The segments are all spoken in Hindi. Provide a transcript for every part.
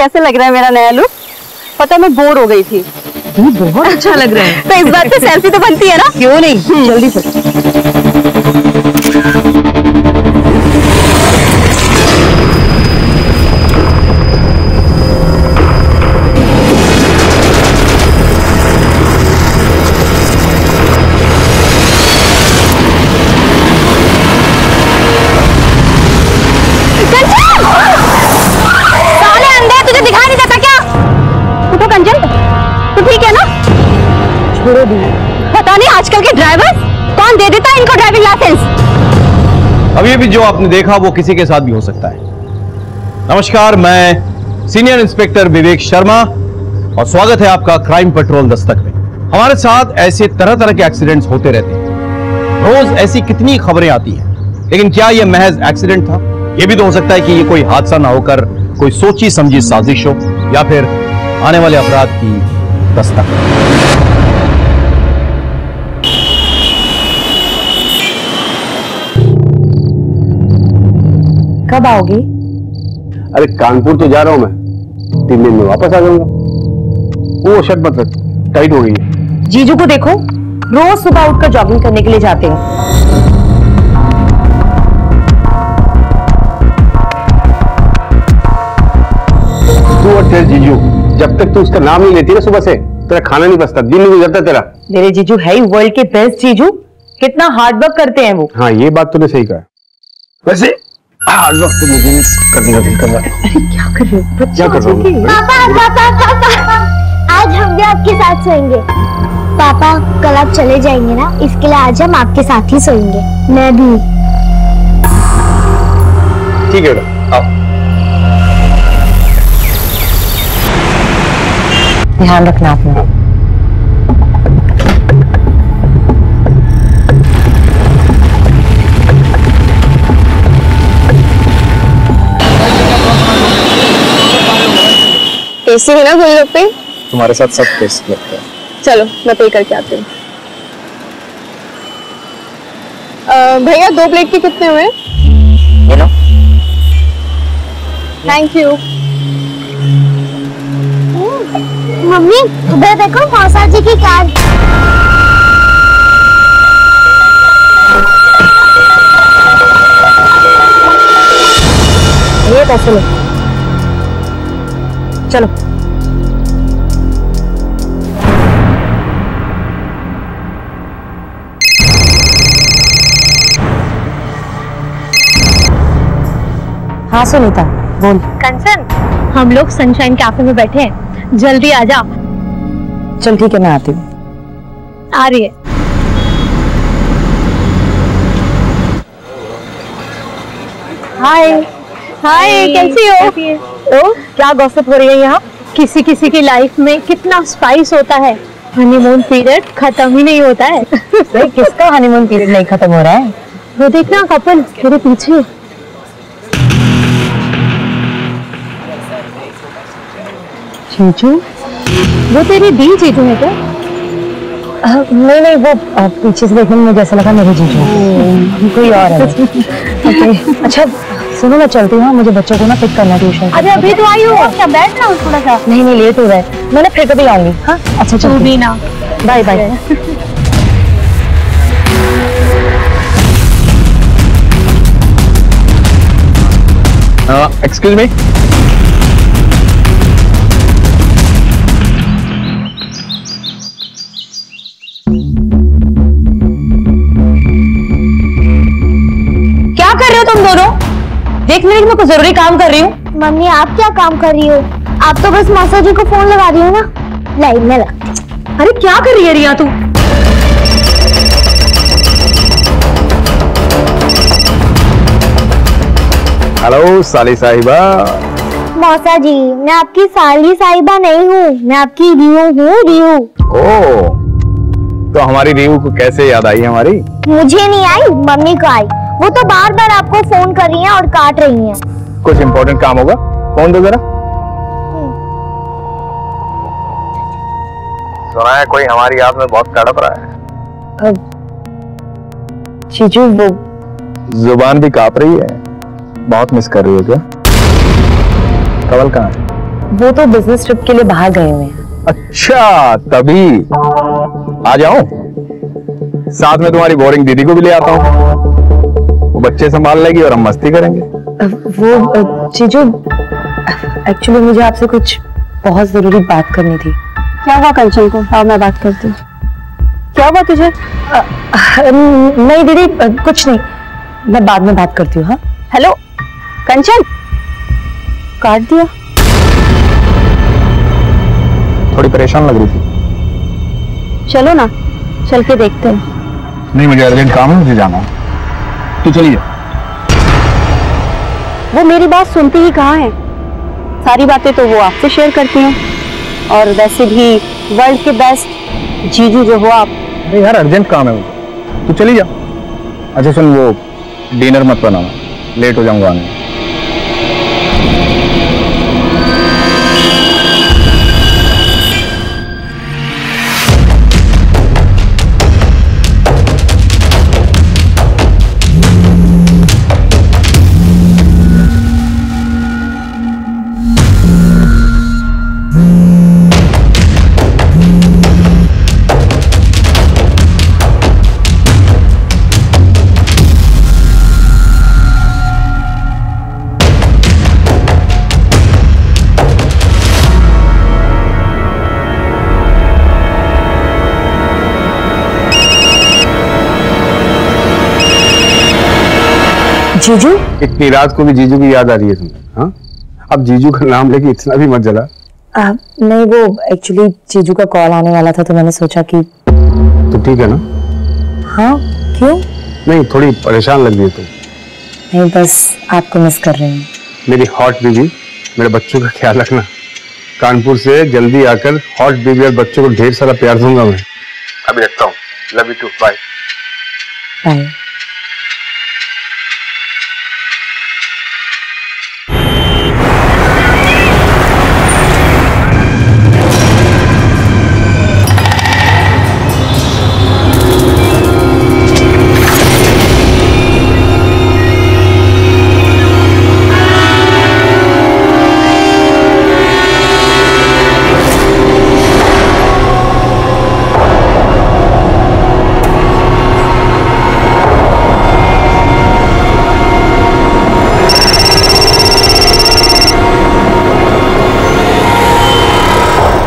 कैसे लग रहा है मेरा नया लुक? पता मैं बोर हो गई थी। बहुत अच्छा लग रहा है। तो इस बात पे सेल्फी तो बनती है ना? क्यों नहीं, जल्दी से। पता नहीं आजकल के ड्राइवर कौन दे देता है इनको ड्राइविंग लाइसेंस। अभी भी जो आपने देखा वो किसी के साथ भी हो सकता है। नमस्कार, मैं सीनियर इंस्पेक्टर विवेक शर्मा और स्वागत है आपका क्राइम पेट्रोल दस्तक में। हमारे साथ ऐसे तरह तरह के एक्सीडेंट्स होते रहते हैं। रोज ऐसी कितनी खबरें आती हैं, लेकिन क्या यह महज एक्सीडेंट था? यह भी तो हो सकता है कि यह कोई हादसा ना होकर कोई सोची समझी साजिश हो या फिर आने वाले अपराध की दस्तक। कब आओगे? अरे कानपुर तो जा रहा हूं मैं, 3 दिन में वापस आ जाऊंगा। वो शर्ट मत रख, टाइट हो गई है। जीजू को देखो, रोज सुबह उठकर जॉगिंग करने के लिए जाते हैं। तू और तेरे जीजू, जब तक तू उसका नाम नहीं लेती ना सुबह से, तेरा खाना नहीं बचता, दिन नहीं गुजरता तेरा। मेरे जीजू है ही वर्ल्ड के बेस्ट जीजू, कितना हार्ड वर्क करते हैं वो। हाँ, ये बात तूने सही कहा। वैसे हार्ड वर्क तो मुझे करने का दिल कर रहा है। क्या कर रहे हो? क्या कर रहा हूँ? पापा, आज हम भी आपके साथ सोएंगे। पापा, कल आप चले जाएंगे ना, इसके लिए आज हम आपके साथ ही सोएंगे। मैं भी। ठीक है बेटा, आओ। ध्यान रखना अपना। टेस्टी है ना गोलगप्पे? तुम्हारे साथ सब टेस्ट लगता है। चलो मैं पे करके आती हूँ। भैया 2 प्लेट के कितने हुए? Thank you. मम्मी, उधर देखो मौसा जी की कार। ये पैसे लो, चलो। हाँ सुनीता, बोल। कंचन, हम लोग सनशाइन कैफे में बैठे हैं, जल्दी आ जा। चल ठीक है, मैं आती हूँ। आ रही है। हाय। हाय, कैसी हो? ओ, क्या गॉसिप हो रही है यहाँ? किसी किसी की लाइफ में कितना स्पाइस होता है, हनीमून पीरियड खत्म ही नहीं होता है। भाई किसका हनीमून पीरियड नहीं खत्म हो रहा है? वो देखना कपल मेरे पीछे। जीजू? वो तेरे दी जीजू है क्या? नहीं, वो पीछे से देखने में मुझे ऐसा लगा मेरे जीजू कोई और है। okay. अच्छा सुनो, मैं चलती हूँ, मुझे बच्चों को ना पिक करना ट्यूशन। अरे अभी तो आई हो, क्या बैठ ना थोड़ा सा। नहीं लेट हो रहा है, मैं ना फिर कभी आऊंगी। हाँ अच्छा, तू भी ना। Bye bye. Excuse me. क्या कर रहे हो तुम दोनों? देख मेरे, मैं कुछ जरूरी काम कर रही हूँ। मम्मी, आप क्या काम कर रही हो? आप तो बस मौसा जी को फोन लगा रही हो ना। लाइन में लगा। अरे क्या कर रही है रिया तू? हेलो साली साहिबा। मौसा जी, मैं आपकी साली साहिबा नहीं हूँ, मैं आपकी रियू हूँ, रियू। ओ, तो हमारी रीवू को कैसे याद आई हमारी? मुझे नहीं आई, मम्मी को आई। वो तो बार बार आपको फोन कर रही हैं और काट रही हैं। कुछ इम्पोर्टेंट काम होगा, फोन दो जरा। सुना है कोई हमारी याद में बहुत तड़प रहा है। जीजू वो जुबान भी कांप रही है, बहुत मिस कर रही हो क्या? कवल कहाँ है? वो तो बिजनेस ट्रिप के लिए बाहर गए हुए हैं। अच्छा, तभी। आ जाओ, साथ में तुम्हारी बोरिंग दीदी को भी ले आता हूँ। वो बच्चे संभाल लेगी और हम मस्ती करेंगे। वो जीजू, एक्चुअली मुझे आपसे कुछ बहुत जरूरी बात करनी थी। क्या हुआ कंचन को? हाँ, मैं बात करती हूँ। क्या हुआ तुझे? नहीं दीदी, कुछ नहीं, मैं बाद में बात करती हूँ। हाँ, हेलो कंचन, काट दिया। थोड़ी परेशान लग रही थी। चलो ना, चल के देखते हैं। नहीं, मुझे अर्जेंट काम है, मुझे जाना है। तू चलिए। वो मेरी बात सुनती ही कहाँ है? सारी बातें तो वो आपसे शेयर करती हैं, और वैसे भी वर्ल्ड के बेस्ट जीजू जो हो आप। अरे यार, अर्जेंट काम है मुझे, तू चली जा। अच्छा सुन, वो डिनर मत बनाना, लेट हो जाऊंगा आने में। जीजू, इतनी रात को भी जीजू की याद आ रही है तुम्हें? हाँ, अब जीजू का नाम लेके इतना भी मत जला। नहीं, वो एक्चुअली जीजू का कॉल आने वाला था तो मैंने सोचा कि। तो ठीक है ना? हाँ, क्यों? नहीं, थोड़ी परेशान लग रही है तुम। नहीं, बस आपको मिस कर रही हूँ। मेरी हॉट बीवी, मेरे बच्चों का ख्याल रखना। कानपुर से जल्दी आकर हॉट बीवी और बच्चों को ढेर सारा प्यार दूंगा मैं। अभी रखता हूँ। Love you too, bye. Bye.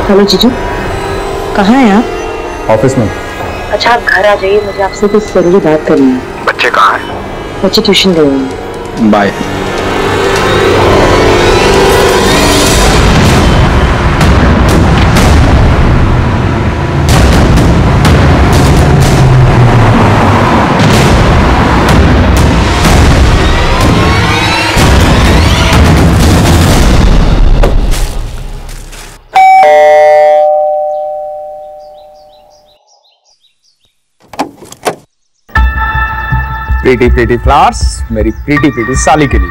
Hello जीजू, कहाँ हैं आप? ऑफिस में। अच्छा, आप घर आ जाइए, मुझे आपसे कुछ जरूरी बात करनी है। बच्चे कहाँ हैं? बच्चे ट्यूशन गए हैं। बाय। प्रीटी प्रीटी फ्लावर्स मेरी प्रीटी प्रीटी साली के लिए।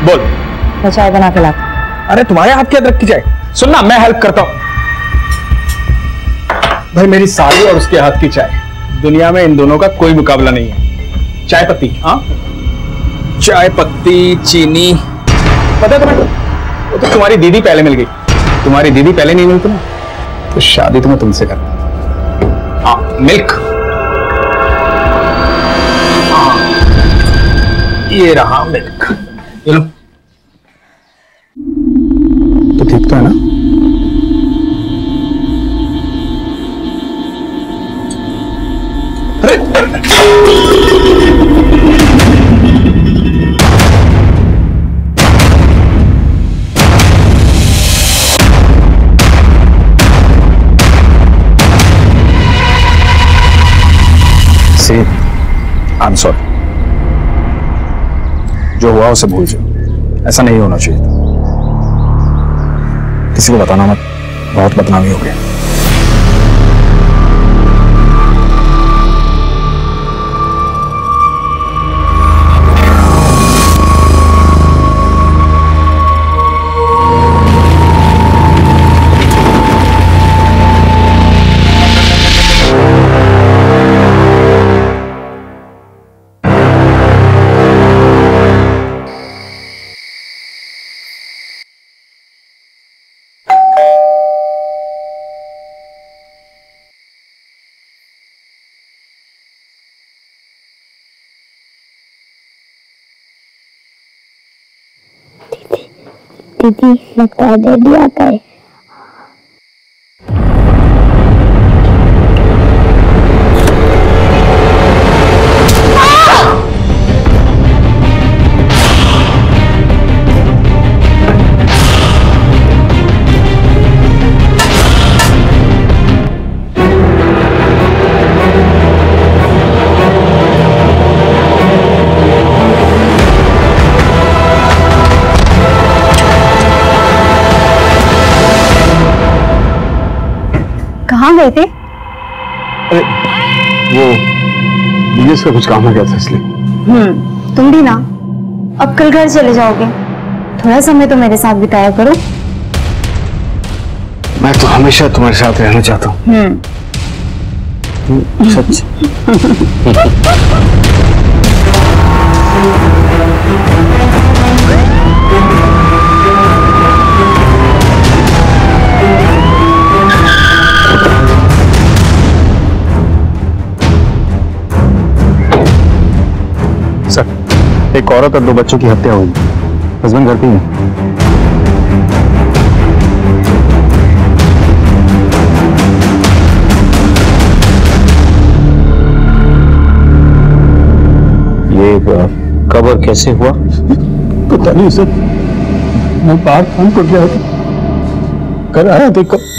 बोल। मैं चाय बना के लाती। अरे तुम्हारे हाथ की अदरक की चाय? सुनना, मैं हेल्प करता हूं। भाई, मेरी साली और उसके हाथ की चाय, दुनिया में इन दोनों का कोई मुकाबला नहीं है। चाय पत्ती, हाँ, चाय पत्ती, चीनी, पता है तुम्हें? वो तो तुम्हारी दीदी पहले मिल गई। तुम्हारी दीदी पहले नहीं मिलती ना, तो शादी तो मैं तुमसे करता। हाँ, मिल्क। हाँ, ये रहा मिल्क, ये लो। तो ठीक तो है ना? I'm sorry. जो हुआ उसे भूल जाओ, ऐसा नहीं होना चाहिए था। किसी को बताना मत, बहुत बदनामी हो गई। दीदी लगता है डैडी आता है। कहाँ गए थे? अरे वो बिजनेस का कुछ काम हो गया था इसलिए। तुम भी ना, अब कल घर चले जाओगे, थोड़ा समय तो मेरे साथ बिताया करो। मैं तो हमेशा तुम्हारे साथ रहना चाहता हूँ। सच। सर, एक औरत और 2 बच्चों की हत्या हुई। हस्बैंड घर पे ही है। ये कब और कैसे हुआ? पता नहीं सर, मैं बाहर काम कर गया था, घर आया तो कब।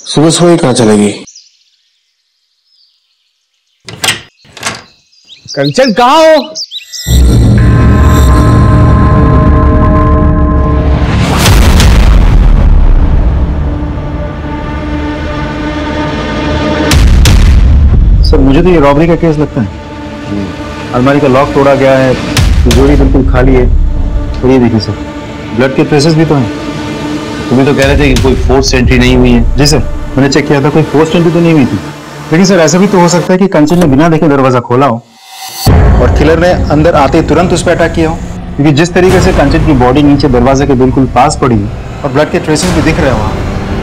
सुबह सुबह कहाँ चलेगी? कंचन कहाँ हो? सर मुझे तो ये रॉबरी का केस लगता है। अलमारी का लॉक तोड़ा गया है, तिजोरी बिल्कुल खाली है। और ये देखिए सर, ब्लड के ट्रेसेस भी तो हैं। तुम्हें तो कह रहे थे कि कोई फोर्स एंट्री नहीं हुई है। जी सर, मैंने चेक किया था, कोई फोर्स एंट्री तो नहीं हुई थी। लेकिन सर ऐसा भी तो हो सकता है कि कंचन ने बिना देखे दरवाजा खोला हो और किलर ने अंदर आते ही तुरंत उस पर अटैक किया हो। क्योंकि जिस तरीके से कंचन की बॉडी नीचे दरवाजे के बिल्कुल पास पड़ी और ब्लड के ट्रेसेस भी दिख रहे हो,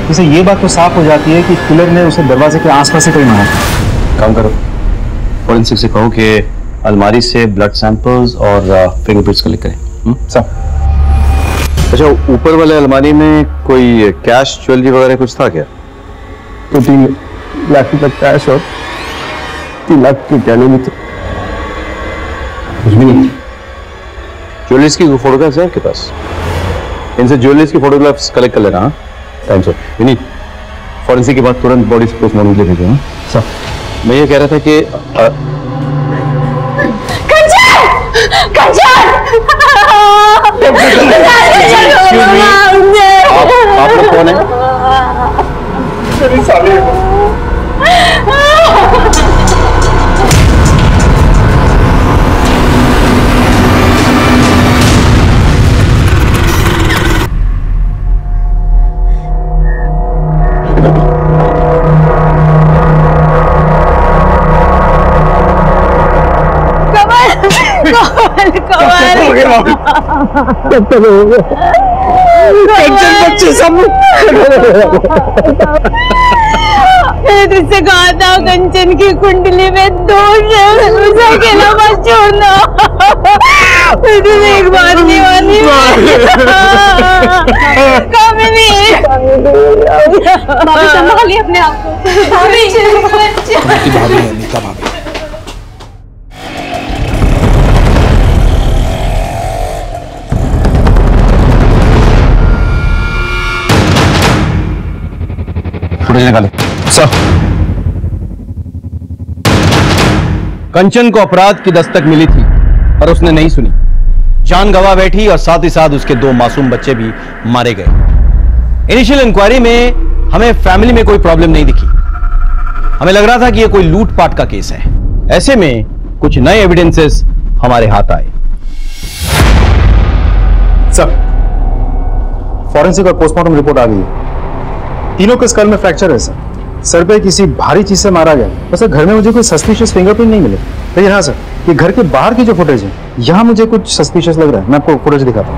इससे ये बात तो साफ हो जाती है कि किलर ने उसे दरवाजे के आसपास से कोई मारा। काम करो, फॉरेंसिक से कहो कि अलमारी से ब्लड सैंपल्स और फिंगरप्रिंट्स कलेक्ट करें। सर अच्छा, ऊपर वाले अलमारी में कोई कैश ज्वेलरी वगैरह कुछ था क्या? तो 3 लाख रुपए कैश और 3 लाख के गहने में थे। कुछ भी नहीं। ज्वेलरीज की फोटोग्राफ्स है आपके पास? इनसे ज्वेलरीज की फोटोग्राफ्स कलेक्ट कर लेना। टाइम से विनीत, फॉरेंसिक के बाद तुरंत बॉडी पोस्टमार्टम के लिए भेजो। सर मैं ये कह रहा था कि आप लोग कौन है? बच्चे सब तुझसे कहा था कंचन की कुंडली में दोष है, उसे अकेला मत छोड़ना। तुझे एक बात नहीं मानी। भाभी संभालिए अपने आप को। भाभी है नीता भाभी। निकाले। सर, कंचन को अपराध की दस्तक मिली थी पर उसने नहीं सुनी, जान गंवा बैठी और साथ ही साथ उसके 2 मासूम बच्चे भी मारे गए। इनिशियल इंक्वायरी में हमें फैमिली में कोई प्रॉब्लम नहीं दिखी। हमें लग रहा था कि यह कोई लूटपाट का केस है। ऐसे में कुछ नए एविडेंसेस हमारे हाथ आए। सर, फॉरेंसिक और पोस्टमार्टम रिपोर्ट आ गई है। तीनों के स्कल में फ्रैक्चर है सर पे किसी भारी चीज से मारा गया। वैसे घर में मुझे कोई सस्पिशियस फिंगरप्रिंट नहीं मिले, लेकिन हाँ सर, ये घर के बाहर की जो फुटेज है, यहाँ मुझे कुछ सस्पिशियस लग रहा है। मैं आपको फुटेज दिखाता हूँ।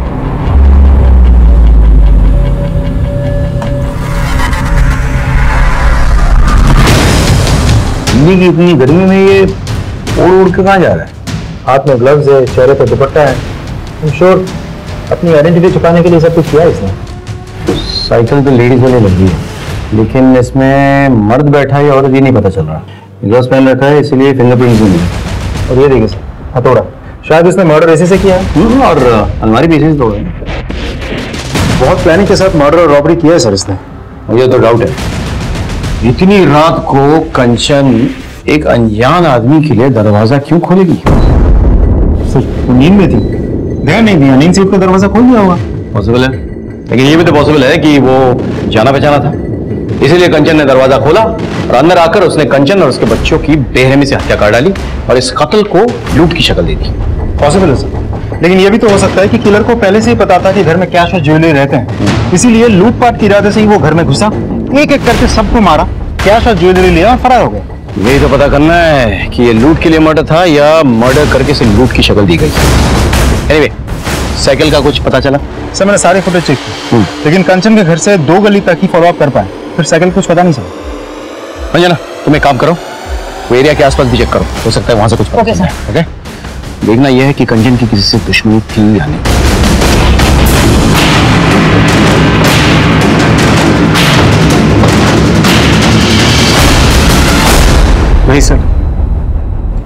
दिल्ली की इतनी गर्मी में ये ओढ़ उड़ के कहाँ जा रहा है? हाथ में ग्लव्स है, चेहरे पर दुपट्टा है। I'm sure अपनी आइडेंटिटी छुपाने के लिए सब कुछ किया है इसने। तो साइकिल तो लेडीज वाली लगी है, लेकिन इसमें मर्द बैठा है और ये नहीं पता चल रहा। ग्लव्स पहन रखा है इसलिए फिंगरप्रिंट्स नहीं है। और ये देखिए सर, हथौड़ा, शायद इसने मर्डर ऐसे से किया है। और अलमारी भी ऐसे से तोड़ा है। बहुत प्लानिंग के साथ मर्डर और रॉबरी किया है सर इसने, मुझे तो डाउट है। इतनी रात को कंचन एक अनजान आदमी के लिए दरवाजा क्यों खोलेगी? सर नींद में थी, ध्यान नहीं दिया, नींद से उसका दरवाजा खोल दिया होगा। पॉसिबल है, लेकिन ये भी तो पॉसिबल है कि वो जाना पहचाना था, इसीलिए कंचन ने दरवाजा खोला और अंदर आकर उसने कंचन और उसके बच्चों की बेरहमी से हत्या कर डाली और इस कत्ल को लूट की शक्ल दे दी। पॉसिबल है सर, लेकिन ये भी तो हो सकता है कि किलर को पहले से ही पता था कि घर में कैश और ज्वेलरी रहते हैं, इसीलिए लूटपाट के इरादे से ही वो घर में घुसा, एक एक करके सबको मारा, कैश और ज्वेलरी लिया और फरार हो गया। यही तो पता करना है कि ये लूट के लिए मर्डर था या मर्डर करके से लूट की शक्ल दी गई। एनीवे, साइकिल का कुछ पता चला? सर मैंने सारे फुटेज चेक किए, लेकिन कंचन के घर से 2 गली तक ही फॉलोअप कर पाए, फिर साइकिल कुछ पता नहीं चला। अंजना, तुम एक काम करो, वो एरिया के आसपास भी चेक करो, हो सकता है वहां से कुछ पता चले। ओके, देखना यह है कि कंचन की किसी से दुश्मनी थी या नहीं। नहीं सर,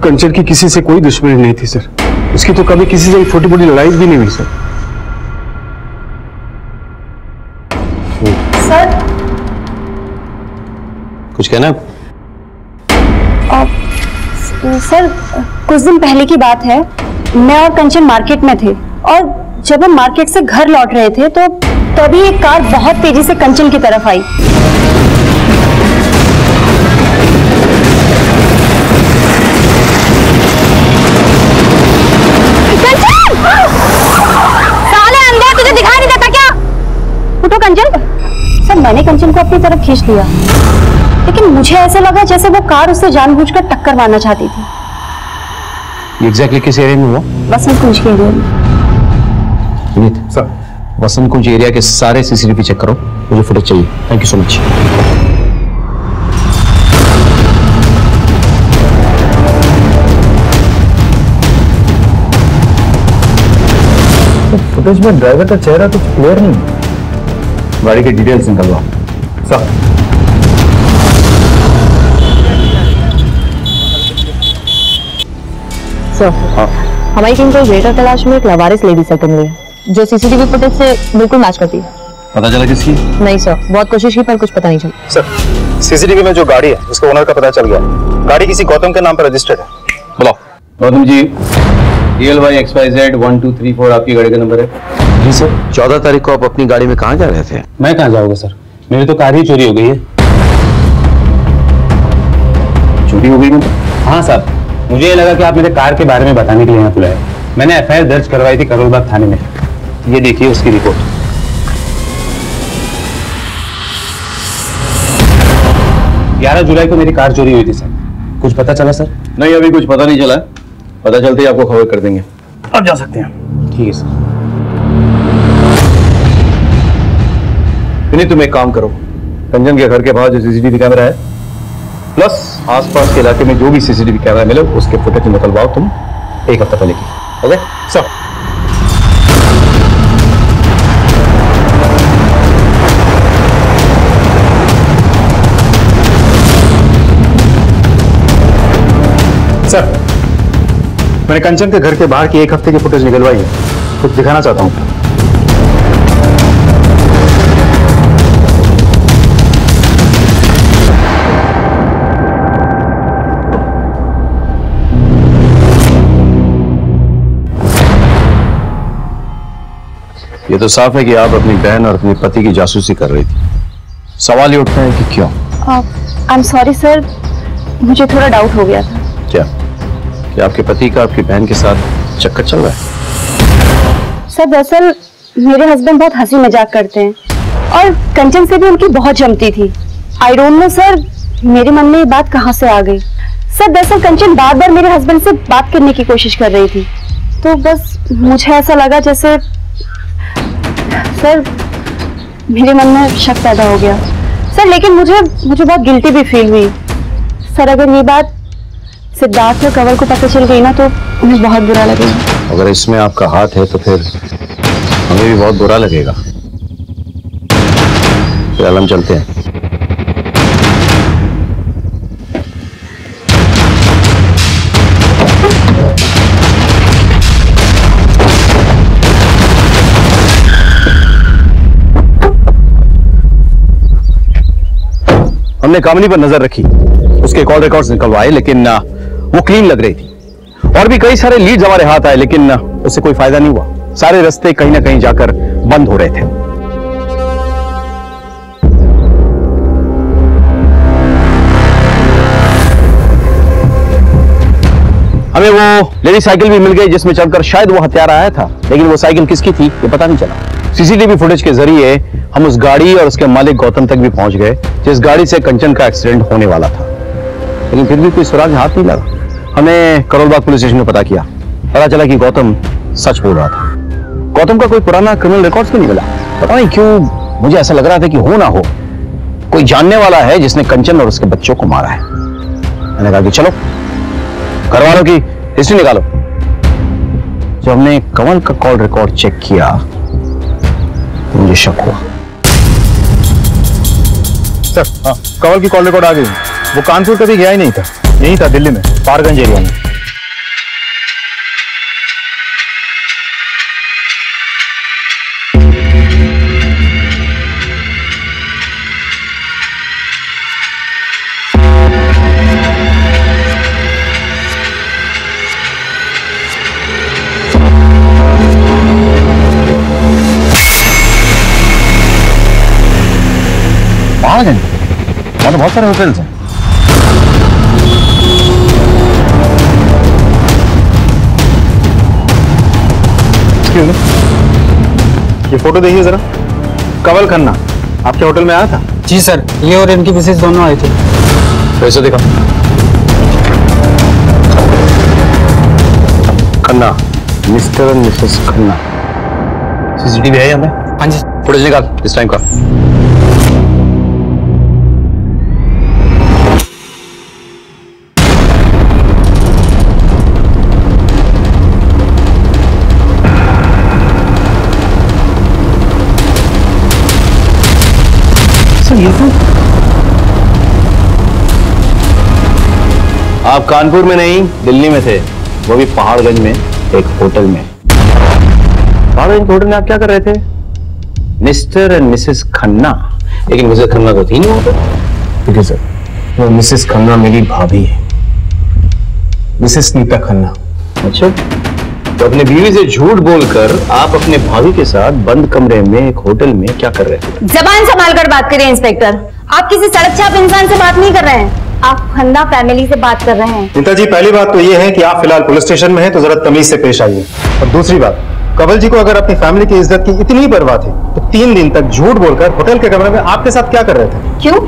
कंचन की किसी से कोई दुश्मनी नहीं थी सर। उसकी तो कभी किसी से छोटी मोटी लड़ाई भी नहीं हुई सर। सर कुछ कहना है? सर कुछ दिन पहले की बात है, मैं और कंचन मार्केट में थे और जब हम मार्केट से घर लौट रहे थे तो तभी एक कार बहुत तेजी से कंचन की तरफ आई। साले अंधे, तुझे दिखाई नहीं देता क्या? उठो कंचन। सर मैंने कंचन को अपनी तरफ खींच लिया, लेकिन मुझे ऐसा लगा जैसे वो कार उससे जानबूझकर टक्कर मारना चाहती थी। एग्जैक्टली किस एरिया में हुआ? वसंत कुंज के एरिया में। सर, वसंत कुंज एरिया के सारे सीसीटीवी चेक करो, मुझे फुटेज चाहिए। Thank you so much. Footage में ड्राइवर का चेहरा कुछ क्लियर नहीं है। गाड़ी के डिटेल्स निकलवाओ। सर सर हमारी टीम को वेटर तलाश में एक लवारिस लेडी सेकंड मिली है जो सीसीटीवी फुटेज से बिल्कुल मैच करती है। पता चला किसकी? नहीं सर, बहुत कोशिश की पर कुछ पता नहीं चला। सर सीसीटीवी में जो गाड़ी है उसके ओनर का पता चल गया। गाड़ी किसी गौतम के नाम पर रजिस्टर्ड है। बुलाओ। गौतम जी, DLY XYZ 1234 आपकी गाड़ी का नंबर है? जी सर। 14 तारीख को आप अपनी गाड़ी में कहाँ जा रहे थे? मैं कहाँ जाऊंगा सर, मेरी तो कार ही चोरी हो गई है। चोरी हो गई मतलब? हाँ सर, मुझे ये लगा कि आप मेरे कार के बारे में बताने के लिए यहाँ बुलाए। मैंने FIR दर्ज करवाई थी करोलबाग थाने में। ये देखिए उसकी रिपोर्ट। 11 जुलाई को मेरी कार चोरी हुई थी सर, कुछ पता चला सर? नहीं, अभी कुछ पता नहीं चला, पता चलते ही आपको खबर कर देंगे। आप जा सकते हैं। ठीक है सर। नहीं, तुम एक काम करो, कंचन के घर के बाहर जो सीसीटीवी कैमरा है प्लस आसपास के इलाके में जो भी सीसीटीवी कैमरा मिले उसके फुटेज निकलवाओ तुम 1 हफ्ता पहले की। Okay sir. सर मैंने कंचन के घर के बाहर की 1 हफ्ते की फुटेज निकलवाई है, कुछ दिखाना चाहता हूँ। ये तो साफ है कि आप अपनी बहन और अपने पति की जासूसी कर रही थी। सवाल ये उठता है कि क्यों? आई एम सॉरी सर, मुझे थोड़ा डाउट हो गया था। क्या आपके पति का आपकी बहन के साथ चक्कर चल रहा है? सर दरअसल मेरे हस्बैंड बहुत हंसी मजाक करते हैं और कंचन से भी उनकी बहुत जमती थी। आई डोंट नो सर, मेरे मन में ये बात कहाँ से आ गई। सर दरअसल कंचन बार बार मेरे हस्बैंड से बात करने की कोशिश कर रही थी, तो बस मुझे ऐसा लगा जैसे सर मेरे मन में शक पैदा हो गया सर। लेकिन मुझे बहुत गिल्टी भी फील हुई। सर अगर ये बात सिद्धार्थ और कंवल को पता चल गई ना तो उन्हें बहुत बुरा लगेगा। अगर इसमें आपका हाथ है तो फिर हमें भी बहुत बुरा लगेगा। फिर हम चलते हैं। हमने कामिनी पर नजर रखी, उसके कॉल रिकॉर्ड्स निकलवाए, लेकिन वो क्लीन लग रही थी। और भी कई सारे लीड्स हमारे हाथ आए, लेकिन उससे कोई फायदा नहीं हुआ। सारे रास्ते कहीं ना कहीं जाकर बंद हो रहे थे। हमें वो लेडी साइकिल भी मिल गई जिसमें चलकर शायद वो हत्यारा आया था, लेकिन वो साइकिल किसकी थी ये पता नहीं चला। सीसीटीवी फुटेज के जरिए हम उस गाड़ी और उसके मालिक गौतम तक भी पहुंच गए जिस गाड़ी से कंचन का एक्सीडेंट होने वाला था, लेकिन फिर भी कोई सुराग हाथ नहीं लगा। हमने करोलबाग पुलिस स्टेशन में पता किया, पता चला कि गौतम सच बोल रहा था। गौतम का कोई पुराना क्रिमिनल रिकॉर्ड्स भी नहीं मिला। पता नहीं क्यों मुझे ऐसा लग रहा था कि हो ना हो कोई जानने वाला है जिसने कंचन और उसके बच्चों को मारा है। मैंने कहा कि चलो घर वालों की हिस्ट्री निकालो। जब हमने कंवल का कॉल रिकॉर्ड चेक किया तो मुझे शक हुआ। सर कंवल की कॉल रिकॉर्ड आ गई। वो कानपुर कभी गया ही नहीं था, यही था दिल्ली में, पारगंज एरिया में। वहां तो बहुत सारे होटल्स हैं। ये फोटो देखिए जरा। कंवल खन्ना आपके होटल में आया था? जी सर, ये और इनकी मिसेज दोनों आए थे। कैसे देखा? Khanna, mister and Mrs Khanna. CCTV है हमें? हाँ जी। फुटेज निकाल इस टाइम का। आप कानपुर में नहीं दिल्ली में थे, वो भी पहाड़गंज में एक होटल में। पहाड़गंज होटल में आप क्या कर रहे थे? Mister and Mrs Khanna. लेकिन मिसेस खन्ना तो थी नहीं वहां पे। ठीक है सर, वो मिसेस खन्ना मेरी भाभी है, मिसेस नीता खन्ना। अच्छा, तो अपने बीवी से झूठ बोलकर आप अपने भाभी के साथ बंद कमरे में एक होटल में क्या कर रहे थे? जबान संभाल कर बात करिए इंस्पेक्टर। आप किसी सड़क छाप इंसान से बात नहीं कर रहे हैं, आप खन्ना फैमिली से बात कर रहे हैं। नीता जी, पहली बात तो ये है कि आप फिलहाल पुलिस स्टेशन में हैं, तो जरा तमीज से पेश आइए। और दूसरी बात, कंवल जी को अगर अपनी फैमिली की इज्जत की इतनी परवाह थी तो 3 दिन तक झूठ बोलकर होटल के कमरे में आपके साथ क्या कर रहे थे? क्यों?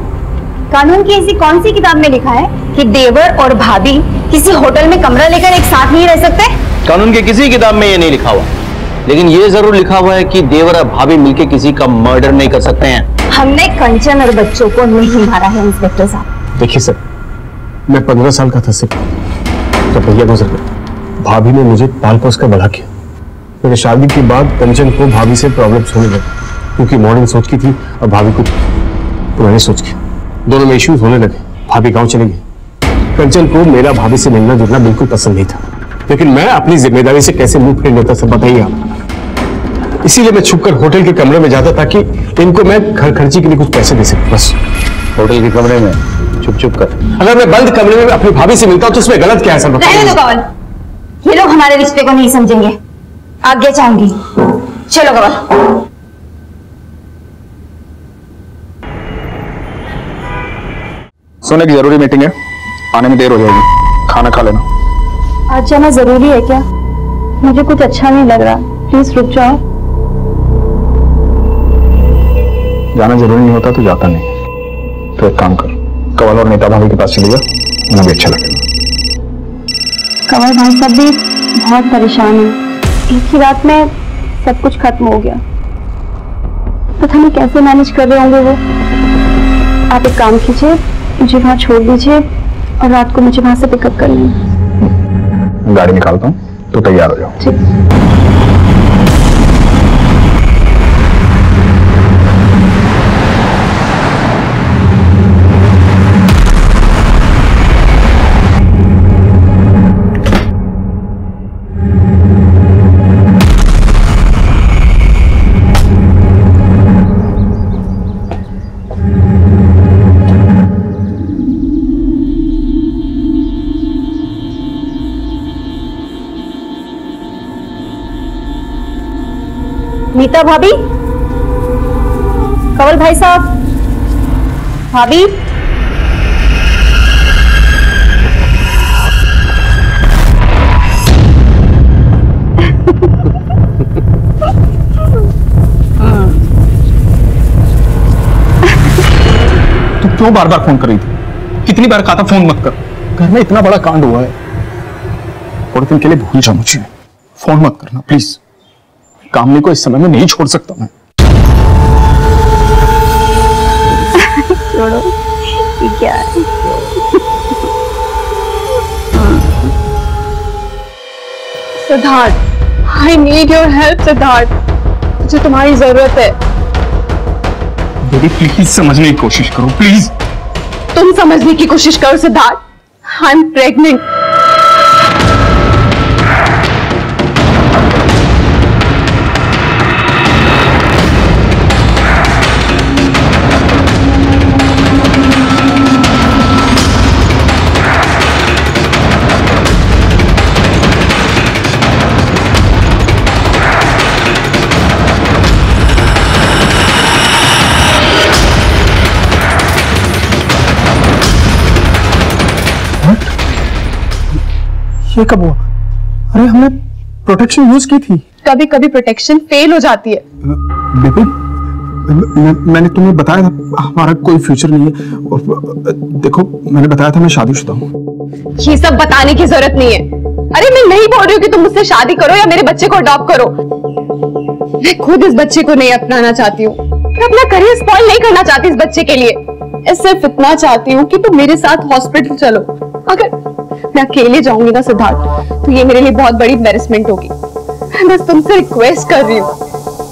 कानून की ऐसी कौन सी किताब में लिखा है कि देवर और भाभी किसी होटल में कमरा लेकर एक साथ नहीं रह सकते? कानून की किसी किताब में ये नहीं लिखा हुआ, लेकिन ये जरूर लिखा हुआ है कि देवर और भाभी मिलकर किसी का मर्डर नहीं कर सकते हैं। हमने कंचन और बच्चों को नहीं मारा है इंस्पेक्टर साहब। देखिए सर, मैं 15 साल का था सिर्फ जब भैया गुजर गए। भाभी ने मुझे पाल पोस कर बड़ा किया। मेरे शादी के बाद कंचन को भाभी से प्रॉब्लम्स होने लगे, क्योंकि मॉडर्न सोच की थी और भाभी को पुरानी सोच की। दोनों में इश्यूज होने लगे। भाभी गांव चली गई। कंचन को मेरा भाभी से मिलना जुलना बिल्कुल पसंद नहीं था, लेकिन मैं अपनी जिम्मेदारी से कैसे मुंह फेर लेता सब बताइए आप। इसीलिए मैं छुपकर होटल के कमरे में जाता ताकि इनको मैं घर खर्ची के लिए कुछ पैसे दे सकूं। बस होटल के कमरे में चुप चुप कर। अगर मैं बंद कमरे में अपनी भाभी से मिलता हूं तो उसमें गलत क्या है सर? रहने दो कंवल, ये लोग हमारे रिश्ते को नहीं समझेंगे। आगे चाहूंगी, चलो कंवल। सोने की जरूरी मीटिंग है, आने में देर हो जाएगी, खाना खा लेना। आज जाना जरूरी है क्या? मुझे कुछ अच्छा नहीं लग रहा, प्लीज रुक जाओ। जाना जरूरी नहीं होता तो जाता नहीं। तो एक काम कर, कंवल और नीता भाभी के पास चली जा, उन्हें भी अच्छा लगेगा। कंवल भाई साहब भी बहुत परेशान है। एक ही रात में सब कुछ खत्म हो गया। पता नहीं कैसे मैनेज कर रहे होंगे वो। आप एक काम कीजिए, मुझे वहां छोड़ दीजिए, और रात को मुझे वहां से पिकअप कर लेना। गाड़ी निकालता हूँ तो तैयार हो जाओ। ठीक। नीता भाभी, कंवल भाई साहब, भाभी। तू क्यों बार बार फोन कर रही थी? कितनी बार कहा था फोन मत कर? घर में इतना बड़ा कांड हुआ है, थोड़े दिन के लिए भूल जा मुझे। फोन मत करना प्लीज। कामनी को इस समय में नहीं छोड़ सकता मैं। छोड़ो, ये क्या है? Siddharth, I need your help, Siddharth. मुझे तुम्हारी जरूरत है। दीदी प्लीज समझने की कोशिश करो प्लीज। तुम समझने की कोशिश करो सिद्धार्थ। I'm pregnant। ये कब हुआ? अरे हमने प्रोटेक्शन यूज की थी। कभी कभी प्रोटेक्शन फेल हो जाती है। बेबी, मैंने तुम्हें बताया था हमारा कोई फ्यूचर नहीं है। और देखो मैंने बताया था मैं शादीशुदा हूँ। ये सब बताने की जरूरत नहीं है। अरे मैं नहीं बोल रही हूँ कि तुम मुझसे शादी करो या मेरे बच्चे को अडॉप्ट करो। मैं खुद इस बच्चे को नहीं अपनाना चाहती हूँ। मैं अपना करियर स्पॉइल नहीं करना चाहती इस बच्चे के लिए। मैं सिर्फ इतना चाहती हूँ कि तुम मेरे साथ हॉस्पिटल चलो। अगर मैं अकेले जाऊंगी ना सिद्धार्थ, तो ये मेरे लिए बहुत बड़ी एम्बैरेसमेंट होगी। मैं बस तुमसे रिक्वेस्ट कर रही हूँ,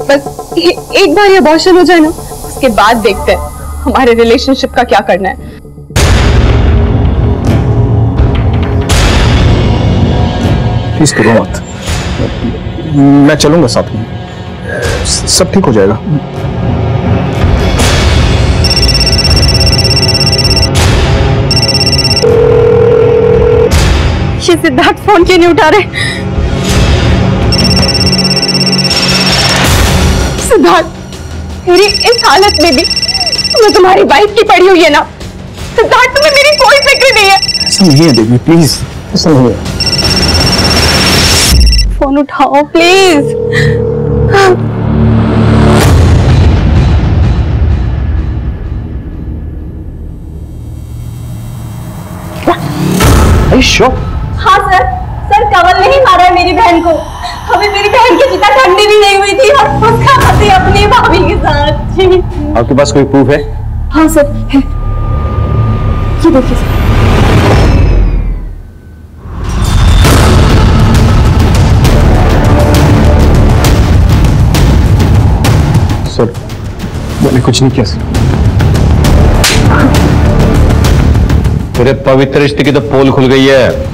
बस एक बार ये अबॉर्शन हो जाए ना, उसके बाद देखते हैं हमारे रिलेशनशिप का क्या करना है। प्लीज करो मत, मैं चलूंगा साथ में, सब ठीक हो जाएगा। ये सिद्धार्थ फोन क्यों नहीं उठा रहे? सिद्धार्थ, मेरी इस हालत में भी तुम्हें तुम्हारी वाइफ की पड़ी हुई है ना? सिद्धार्थ, तुम्हें मेरी कोई फिक्र नहीं है। ऐसा नहीं है देवी, प्लीज ऐसा नहीं है। फोन उठाओ प्लीज। हाँ सर, कंवल ने ही मारा है मेरी बहन को। अभी मेरी बहन की चिता ठंडी भी नहीं हुई थी और उसका पति अपनी भाभी के साथ। जी आपके पास कोई प्रूफ है? हाँ सर है, ये देखिए सर। मैंने कुछ नहीं किया सर। तेरे पवित्र रिश्ते की तो पोल खुल गई है।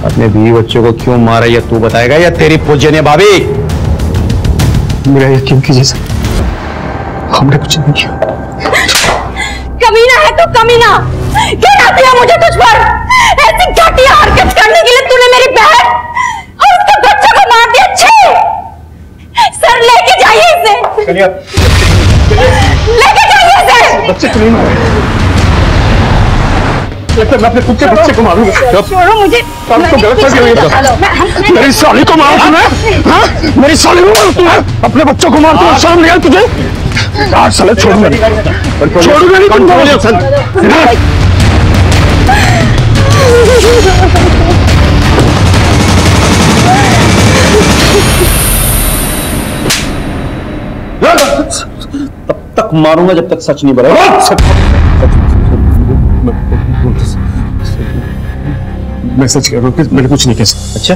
अपने बीवी बच्चों को क्यों मारा ये तू बताएगा या तेरी पूजनीय भाभी? मेरा यकीन कीजिए सर, हमने कुछ नहीं किया। कमीना है तो कमीना, क्या आती है मुझे तुझ पर? ऐसी घटिया हरकत करने के लिए तूने मेरी बहन और उसके बच्चे को मार दिया। छे सर, लेके जाइए इसे, लेके जाइए इसे। बच्चे को नहीं मारे, मैं अपने खुद के बच्चे को मारूंगा। छोड़ो मुझे, तो गलत कर दिया। मेरी साली को मारा तूने? हाँ? मेरी साली को मारा तूने? अपने बच्चों को मार तू शर्म नहीं आई तुझे? यार साले छोड़ूंगा नहीं, छोड़ूंगा नहीं तुमको। तब तक मारूंगा जब तक सच नहीं बनेगा। मैं सच कह रहा हूँ कि मैंने कुछ नहीं किया। अच्छा,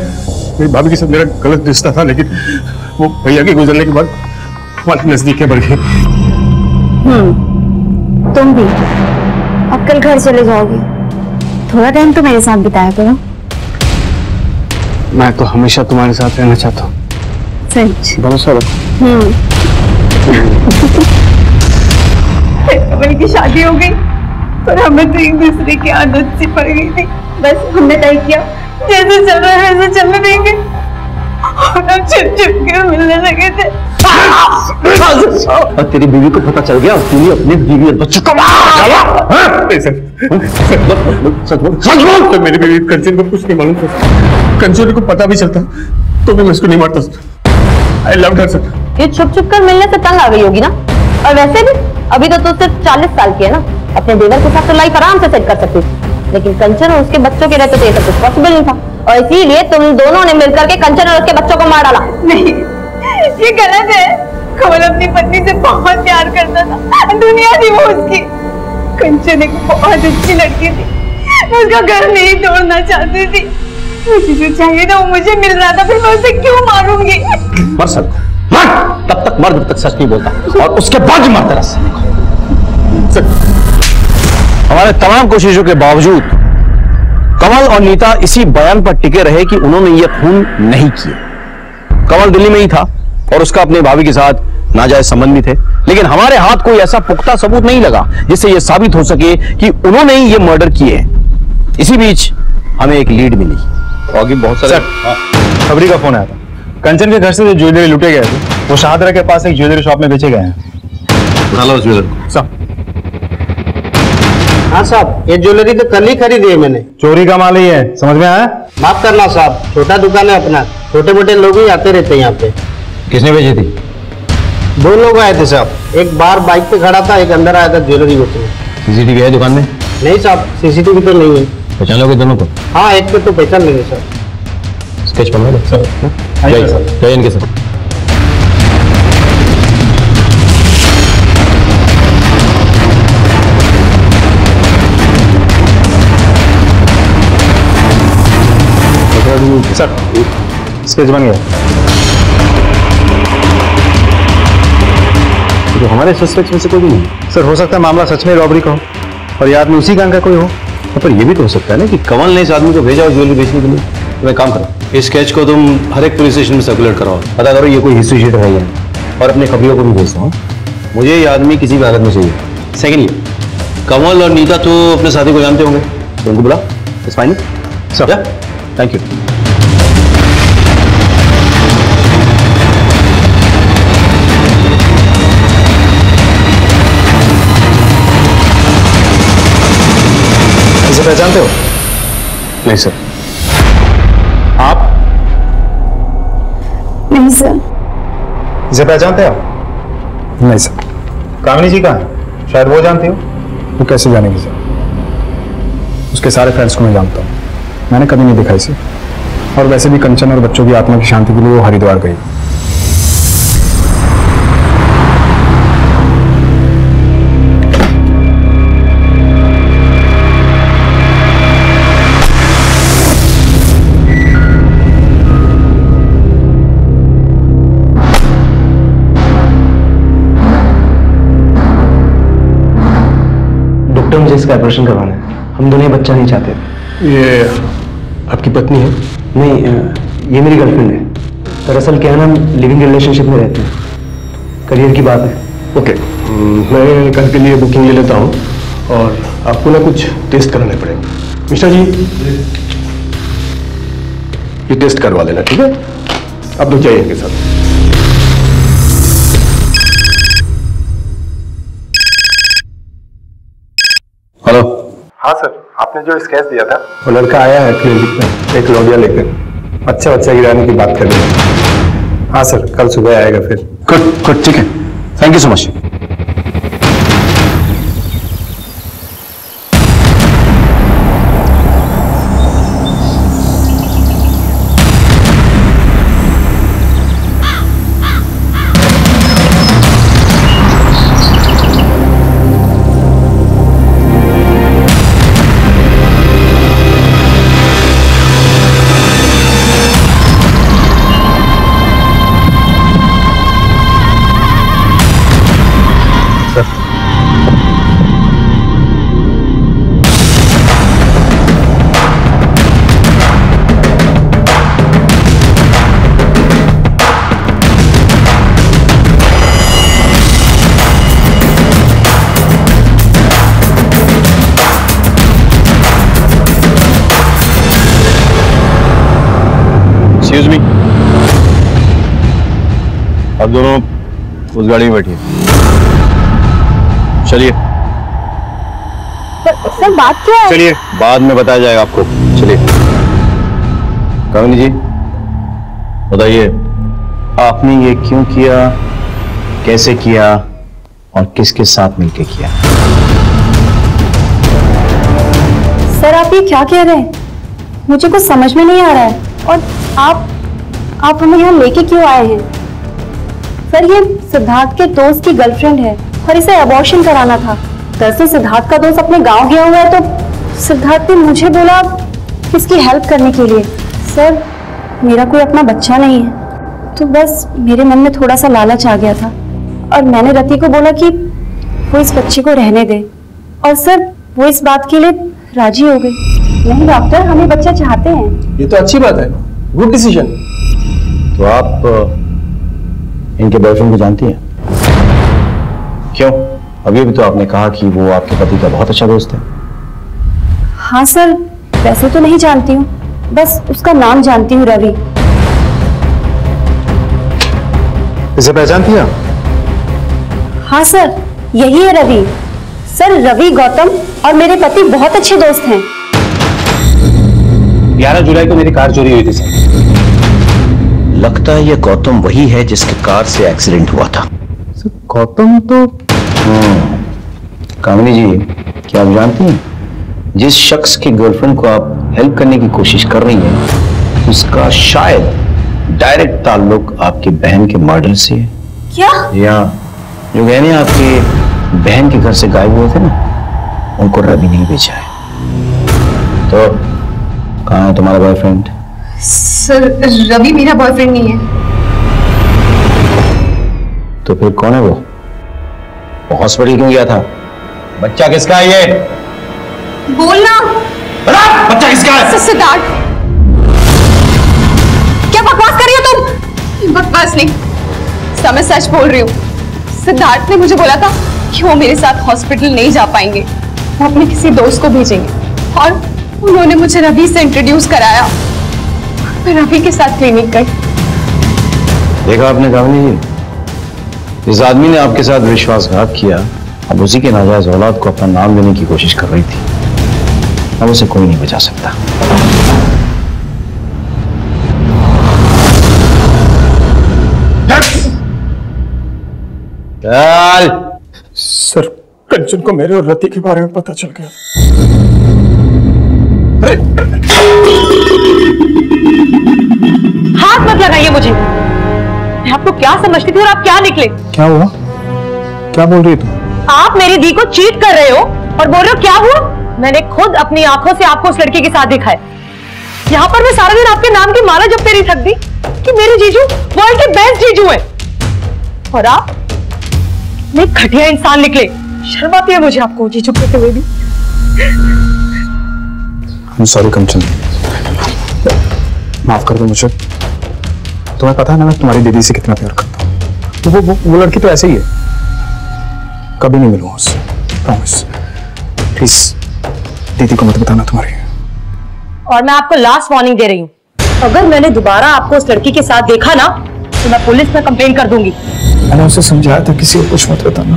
मेरी भाभी के साथ मेरा गलत रिश्ता था, लेकिन वो भैया के गुजरने के बाद हमारी नजदीकें बढ़ गई। तुम भी अब कल घर चले जाओगे, थोड़ा टाइम तो मेरे साथ बिताया करो। मैं तो हमेशा तुम्हारे साथ रहना चाहता हूँ। सच? भरोसा रखो। कमल की शादी हो गई और हमें तो एक दूसरे की आदत सी पड़ गई थी। बस हमने तय किया जैसे चल रहा है वैसे चलने देंगे, और हम छिप छिप के मिलने लगे थे। और तेरी बीवी को पता चल गया, तूने अपने बीवी और बच्चों को मारा। सच बोल। मेरी बीवी कंचन को कुछ नहीं मालूम था। कंचन को पता भी चलता तो भी मैं इसको नहीं मारता। I love her sir. ये छुप छुप कर मिलने से तंग आ गई होगी ना। और वैसे भी अभी तो तू सिर्फ 40 साल की है ना, अपने देवर के साथ तो लाइफ आराम से सेट कर सकती थी, लेकिन कंचन और उसके बच्चों के रहते तो ये सब कुछ पॉसिबल नहीं था, और इसीलिए तुम दोनों ने मिलकर के कंचन और उसके बच्चों को मार डाला। नहीं, ये गलत है। कमल अपनी पत्नी से बहुत प्यार करता था, दुनिया थी वो उसकी। कंचन एक बहुत अच्छी लड़की थी, मैं उसका घर नहीं तोड़ना चाहती थी। मुझे जो चाहिए था वो मुझे मिल रहा था, फिर मैं उसे क्यों मारूंगी? मर सकता, मर, तब तक मर जब तक सच नहीं बोलता, और उसके बाद ही मरता रहा। हमारे तमाम कोशिशों के बावजूद कमल और नीता इसी बयान पर टिके रहे कि उन्होंने ये खून नहीं किया। कमल दिल्ली में ही था और उसका अपने भाभी के साथ नाजायज संबंध भी थे, लेकिन हमारे हाथ कोई ऐसा पुख्ता सबूत नहीं लगा जिससे यह साबित हो सके कि उन्होंने ही ये मर्डर किए हैं। इसी बीच हमें एक लीड मिली और भी बहुत सारे खबरी का फोन आया था। कंचन के घर से जो ज्वेलरी लुटे गए थे वो शाहदरा के पास एक ज्वेलरी शॉप में बेचे गए हैं। उठा लो ज्वेलरी। हाँ साहब, ये ज्वेलरी तो कल ही खरीदी है मैंने। चोरी का माल ही है, समझ में आया? माफ करना साहब, छोटा दुकान है अपना, छोटे मोटे लोग ही आते रहते हैं यहाँ पे। किसने भेजी थी? 2 लोग आए थे साहब, एक बाहर बाइक पे खड़ा था, एक अंदर आया था ज्वेलरी बेचने। सीसीटीवी है दुकान में? नहीं साहब, सीसीटीवी तो नहीं है। पहचान लोगे दोनों को? हाँ, एक पे तो पहचान लेंगे सर। स्केच बनवा लो सर। जाइए इनके साथ। सर स्केच बन गया। तो हमारे सस्पेक्ट में से कोई भी नहीं। सर हो सकता है मामला सच में रॉबरी का हो और याद में उसी गैंग का कोई हो। पर ये भी तो हो सकता है ना कि कमल ने इस आदमी को भेजा और ज्वेलरी बेचने के लिए। तो मैं काम करो, इस स्केच को तुम हर एक पुलिस स्टेशन में सर्कुलेट कराओ, पता करो ये कोई हिस्ट्री शीटर है या नहीं, और अपने खबरियों को भी भेजता हूँ। मुझे ये आदमी किसी भी हालत में चाहिए। सेकेंडली, कमल और नीता तो अपने साथी को जानते होंगे, तो उनको बुला। It's fine sir. Thank you. इसे पहचानते हो? नहीं सर। आप? नहीं सर। इसे पहचानते हो? नहीं सर। कामिनी जी कहाँ है? शायद वो जानती हो। वो कैसे जानेगी सर? उसके सारे फ्रेंड्स को मैं जानता हूँ, मैंने कभी नहीं देखा इसे। और वैसे भी कंचन और बच्चों की आत्मा की शांति के लिए वो हरिद्वार गई। मुझे इसका ऑपरेशन करवाना है, हम दोनों बच्चा नहीं चाहते। ये आपकी पत्नी है? नहीं, ये मेरी गर्लफ्रेंड है। दरअसल क्या है ना, हम लिविंग रिलेशनशिप में रहते हैं, करियर की बात है। ओके, मैं कल के लिए बुकिंग ले लेता हूँ और आपको ना कुछ टेस्ट कराने पड़ेंगे। मिश्रा जी ये टेस्ट करवा लेना, ठीक है? अब तो जाइए इनके साथ। हेलो। हाँ सर, आपने जो स्केच दिया था वो लड़का आया है क्लिनिक में एक लौडिया लेकर, बच्चा गिराने की बात कर रहे हैं। हाँ सर, कल सुबह आएगा फिर। गुड गुड, ठीक है, थैंक यू सो मच। अब दोनों उस गाड़ी में बैठिए। चलिए। सर बात क्या है? चलिए, बाद में बताया जाएगा आपको। चलिए। कामिनी जी बताइए, आपने ये क्यों किया, कैसे किया और किसके साथ मिलकर किया? सर आप ये क्या कह रहे हैं? मुझे कुछ समझ में नहीं आ रहा है। और आप हमें यहाँ लेके क्यों आए हैं? सर ये सिद्धार्थ के दोस्त की गर्लफ्रेंड है और इसे अबॉर्शन कराना था। दरअसल सिद्धार्थ का दोस्त अपने गांव गया हुआ है तो सिद्धार्थ ने मुझे बोला इसकी हेल्प करने के लिए। सर मेरा कोई अपना बच्चा नहीं है तो बस मेरे मन में थोड़ा सा लालच आ गया था और मैंने रति को बोला कि वो इस बच्चे को रहने दे और सर वो इस बात के लिए राजी हो गई। नहीं डॉक्टर, हम ये बच्चा चाहते हैं। ये तो अच्छी बात है, गुड डिसीजन। तो आप इनके बॉयफ्रेंड को जानती हैं? क्यों? अभी भी तो आपने कहा कि वो आपके पति का बहुत अच्छा दोस्त है। हाँ सर, वैसे तो नहीं जानती हूँ, बस उसका नाम जानती हूँ, रवि। इसे पहचानती हैं? हाँ सर, यही है रवि। सर रवि गौतम और मेरे पति बहुत अच्छे दोस्त हैं। 11 जुलाई को मेरी कार चोरी हुई थी सर। लगता है ये गौतम वही है जिसके कार से एक्सीडेंट हुआ था। सर गौतम तो कामिनी जी, क्या आप जानती हैं जिस शख्स की गर्लफ्रेंड को आप हेल्प करने की कोशिश कर रही हैं उसका शायद डायरेक्ट ताल्लुक आपकी बहन के मर्डर से है। क्या? या जो गहने आपके बहन के घर से गायब हुए थे ना, उनको रवि नहीं बेचा है। तो कहाँ है तुम्हारा बॉयफ्रेंड? सर रवि मेरा बॉयफ्रेंड नहीं है। तो फिर कौन है वो हॉस्पिटल क्यों गया था? बच्चा किसका है ये? बोलना। बच्चा किसका है? सिद्धार्थ। क्या बकवास कर रही हो तुम? बकवास नहीं, मैं सच बोल रही हूँ। सिद्धार्थ ने मुझे बोला था कि वो मेरे साथ हॉस्पिटल नहीं जा पाएंगे, वो अपने किसी दोस्त को भेजेंगे और उन्होंने मुझे रवि से इंट्रोड्यूस कराया। मैं रवि के साथ क्लिनिक गई। देखा आपने कामिनी जी, इस आदमी ने आपके साथ विश्वासघात किया। अब उसी के नाजायज औलाद को अपना नाम देने की कोशिश कर रही थी। अब उसे कोई नहीं बचा सकता। चल। सर कंचन को मेरे और रति के बारे में पता चल गया। हाथ मत लगाइए मुझे। मैं आपको क्या समझती थी और आप क्या निकले? क्या हुआ? क्या बोल रही तू? आप मेरी दी को चीट कर रहे हो और बोल रहे हो क्या हुआ? मैंने खुद अपनी आंखों से आपको उस लड़के के साथ देखा है। यहाँ पर मैं सारा दिन आपके नाम की माला जपते रही थक दी कि मेरे जीजू वर्ल्ड के बेस्ट जीजू हैं और आप मैं घटिया इंसान निकले। शर्म आती है मुझे आपको जीजू कहते हुए भी। I'm sorry कंचन, माफ कर दो मुझे। तुम्हें पता है ना मैं तुम्हारी दीदी से कितना प्यार करता हूँ। वो लड़की तो ऐसे ही है, कभी नहीं मिलूंगा उससे, प्रॉमिस। प्लीज दीदी को मत बताना तुम्हारी। और मैं आपको लास्ट वार्निंग दे रही हूँ, अगर मैंने दोबारा आपको उस लड़की के साथ देखा ना तो मैं पुलिस में कंप्लेन कर दूंगी। मैंने उसे समझाया था किसी को कुछ मत बताना,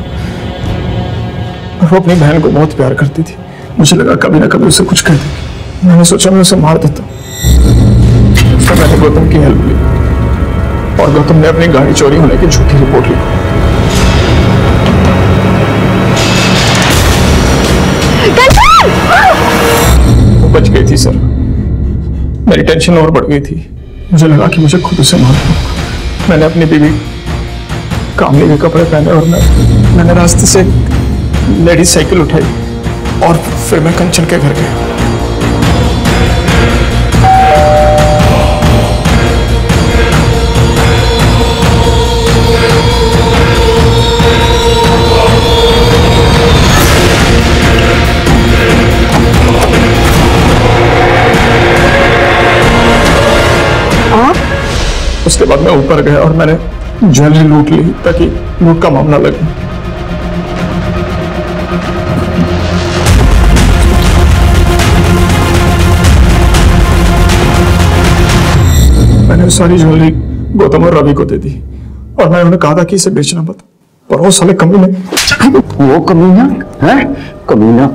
और वो अपनी बहन को बहुत प्यार करती थी। मुझे लगा कभी ना कभी उसे कुछ कह देगी। मैंने सोचा मैं उसे मार देता। फिर मैंने गौतम की हेल्प ली और गौतम ने अपनी गाड़ी चोरी होने की झूठी रिपोर्ट लिखी। वो बच गई थी सर। मेरी टेंशन और बढ़ गई थी। मुझे लगा कि मुझे खुद उसे मारना होगा। मैंने अपनी बीवी कामली के कपड़े पहने और मैंने रास्ते से लेडीज साइकिल उठाई और फिर मैं कंचन के घर गया। उसके बाद मैं ऊपर गया और मैंने ज्वेलरी लूट ली ताकि लूट का मामला लगे। मैंने सारी ज्वेलरी गौतम और रवि को दे दी और मैंने उन्हें कहा था कि इसे बेचना मत, पर वो साले कमीने। वो कमीना है? कमीना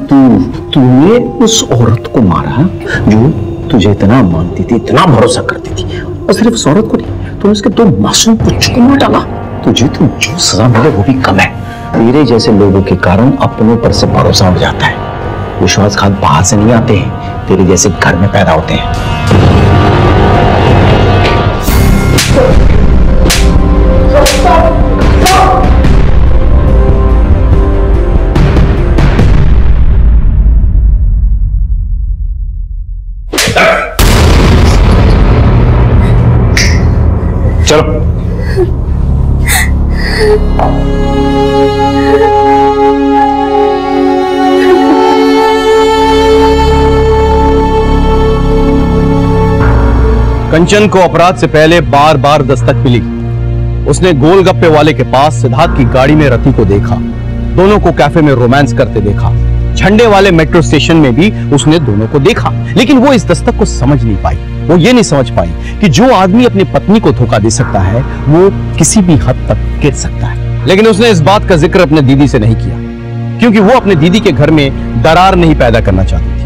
तूने उस औरत को मारा जो तुझे इतना मानती थी, इतना भरोसा करती थी, और सिर्फ उस औरत को नहीं, तुमने उसके 2 मासूम बच्चों को मार डाला। तुझे तो जो सजा मिले वो भी कम है। तेरे जैसे लोगों के कारण अपनों पर से भरोसा उठ जाता है। विश्वासघात बाहर से नहीं आते हैं, तेरे जैसे घर में पैदा होते हैं। चलो कंचन को अपराध से पहले बार बार दस्तक मिली। उसने गोलगप्पे वाले के पास सिद्धार्थ की गाड़ी में रति को देखा, दोनों को कैफे में रोमांस करते देखा, झंडे वाले मेट्रो स्टेशन में भी उसने दोनों को देखा। लेकिन वो इस दस्तक को समझ नहीं पाई। वो ये नहीं समझ पाई कि जो आदमी अपनी पत्नी को धोखा दे सकता है वो किसी भी हद तक गिर सकता है। लेकिन उसने इस बात का जिक्र अपने दीदी से नहीं किया, क्योंकि वो अपने दीदी के घर में दरार नहीं पैदा करना चाहती थी।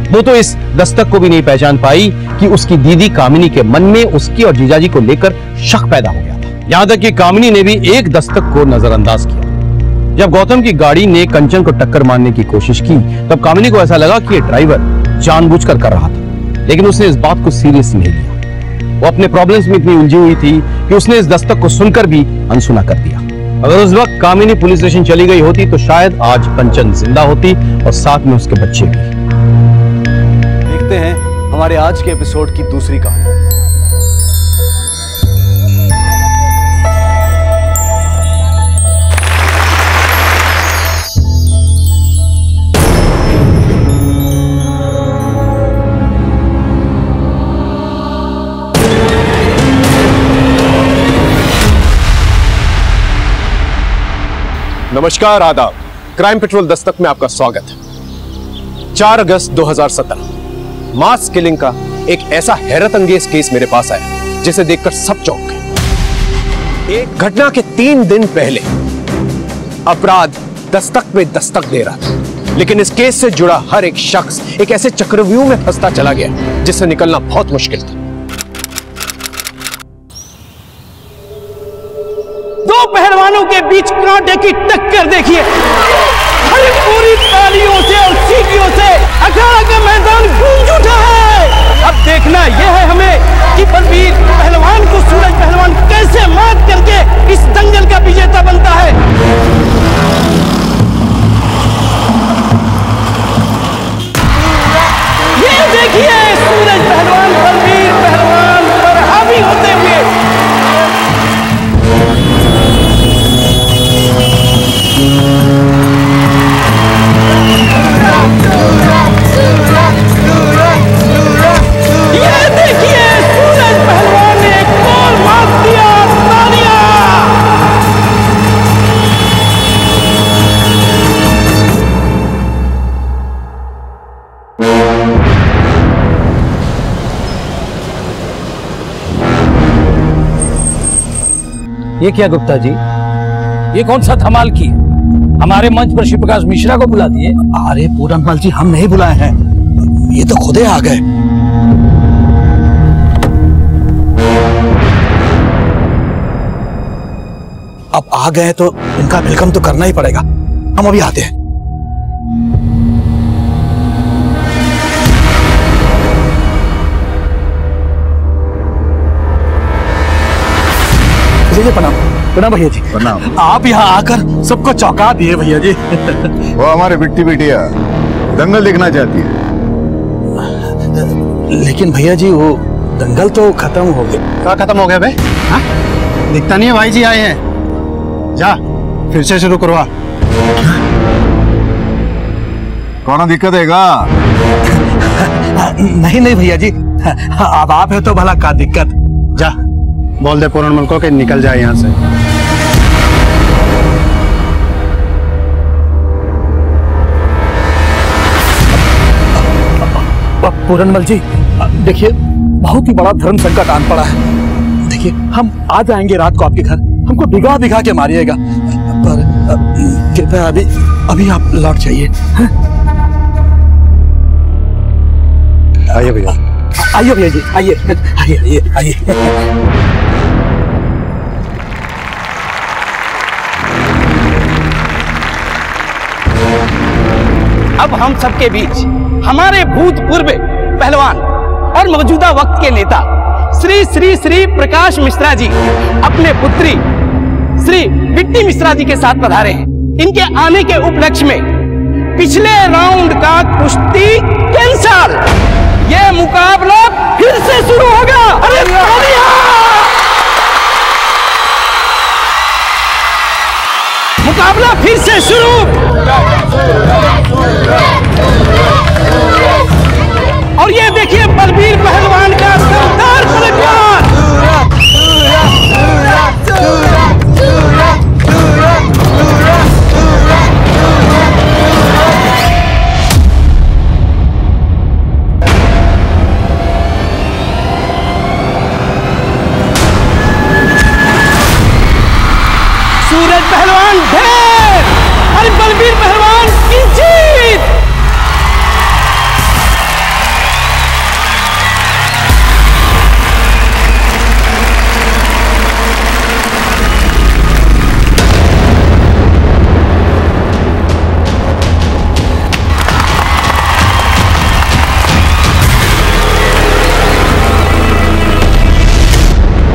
वो तो इस दस्तक को भी नहीं पहचान पाई कि उसकी दीदी कामिनी के मन में उसकी और जीजाजी को लेकर शक पैदा हो गया था। यहां तक कि कामिनी ने भी एक दस्तक को नजरअंदाज किया। जब गौतम की गाड़ी ने कंचन को टक्कर मारने की कोशिश की तब कामिनी को ऐसा लगा कि ये ड्राइवर जानबूझकर कर रहा था, लेकिन उसने इस बात को सीरियस नहीं लिया। वो अपने प्रॉब्लम्स में इतनी उलझी हुई थी कि उसने इस दस्तक को सुनकर भी अनसुना कर दिया। अगर उस वक्त कामिनी पुलिस स्टेशन चली गई होती तो शायद आज कंचन जिंदा होती और साथ में उसके बच्चे भी। देखते हैं हमारे आज के एपिसोड की दूसरी कहानी। नमस्कार, आदाब। क्राइम पेट्रोल दस्तक में आपका स्वागत है। 4 अगस्त 2017 मास किलिंग का एक ऐसा हैरत अंगेज केस मेरे पास आया जिसे देखकर सब चौंक गए। एक घटना के 3 दिन पहले अपराध दस्तक में दस्तक दे रहा था, लेकिन इस केस से जुड़ा हर एक शख्स एक ऐसे चक्रव्यूह में फंसता चला गया जिससे निकलना बहुत मुश्किल था। 2 पहलवानों के बीच कांटे की टक्कर देखिए। हर पूरी तालियों से और सीटियों से अखाड़ा का मैदान गूंज उठा है। अब देखना यह है हमें कि बलबीर पहलवान को सूरज पहलवान कैसे मात करके इस दंगल का विजेता बनता है। ये देखिए सूरज पहलवान बलबीर पहलवान पर हावी होते हुए। ये देखिए सूरज पहलवान ने एक गोल मार दिया। तालियां। ये क्या गुप्ता जी, ये कौन सा धमाल की? हमारे मंच पर शिव प्रकाश मिश्रा को बुला दिए। अरे पूरनमल जी, हम नहीं बुलाए हैं, ये तो खुदे आ गए। अब आ गए तो इनका वेलकम तो करना ही पड़ेगा। हम अभी आते हैं। प्रणाम। प्रणाम भैया जी। प्रणाम। आप यहाँ आकर सबको चौंका दिए भैया जी। वो हमारे बिट्टी बिटिया दंगल देखना चाहती है। लेकिन भैया जी वो दंगल तो खत्म हो गया। क्या खत्म हो गया बे? दिखता नहीं है, भाई जी आए हैं। जा फिर से शुरू करवा। कौन दिक्कत हैगा? नहीं नहीं भैया जी, अब आप है तो भला का दिक्कत। जा बोल दे पूरनमल को कि निकल जाए यहाँ से। पूरनमल जी देखिए, बहुत ही बड़ा धर्म संकट आन पड़ा है। देखिए हम आ जाएंगे रात को आपके घर, हमको भिगा भिगा के मारिएगा, पर कृपया अभी आप लौट जाइए। आइए भैया, आइए भैया जी, आइए आइए आइए आइए। अब हम सबके बीच हमारे भूतपूर्व पहलवान और मौजूदा वक्त के नेता श्री श्री श्री प्रकाश मिश्रा जी अपने पुत्री श्री बिट्टी मिश्रा जी के साथ पधारे हैं। इनके आने के उपलक्ष्य में पिछले राउंड का कुश्ती कैंसल, ये मुकाबला फिर से शुरू होगा। अरे मुकाबला फिर से शुरू। और ये देखिए बलबीर पहलवान का शानदार पलटवार। सूरज पहलवान ढेर और बलबीर पहलवान की जीत।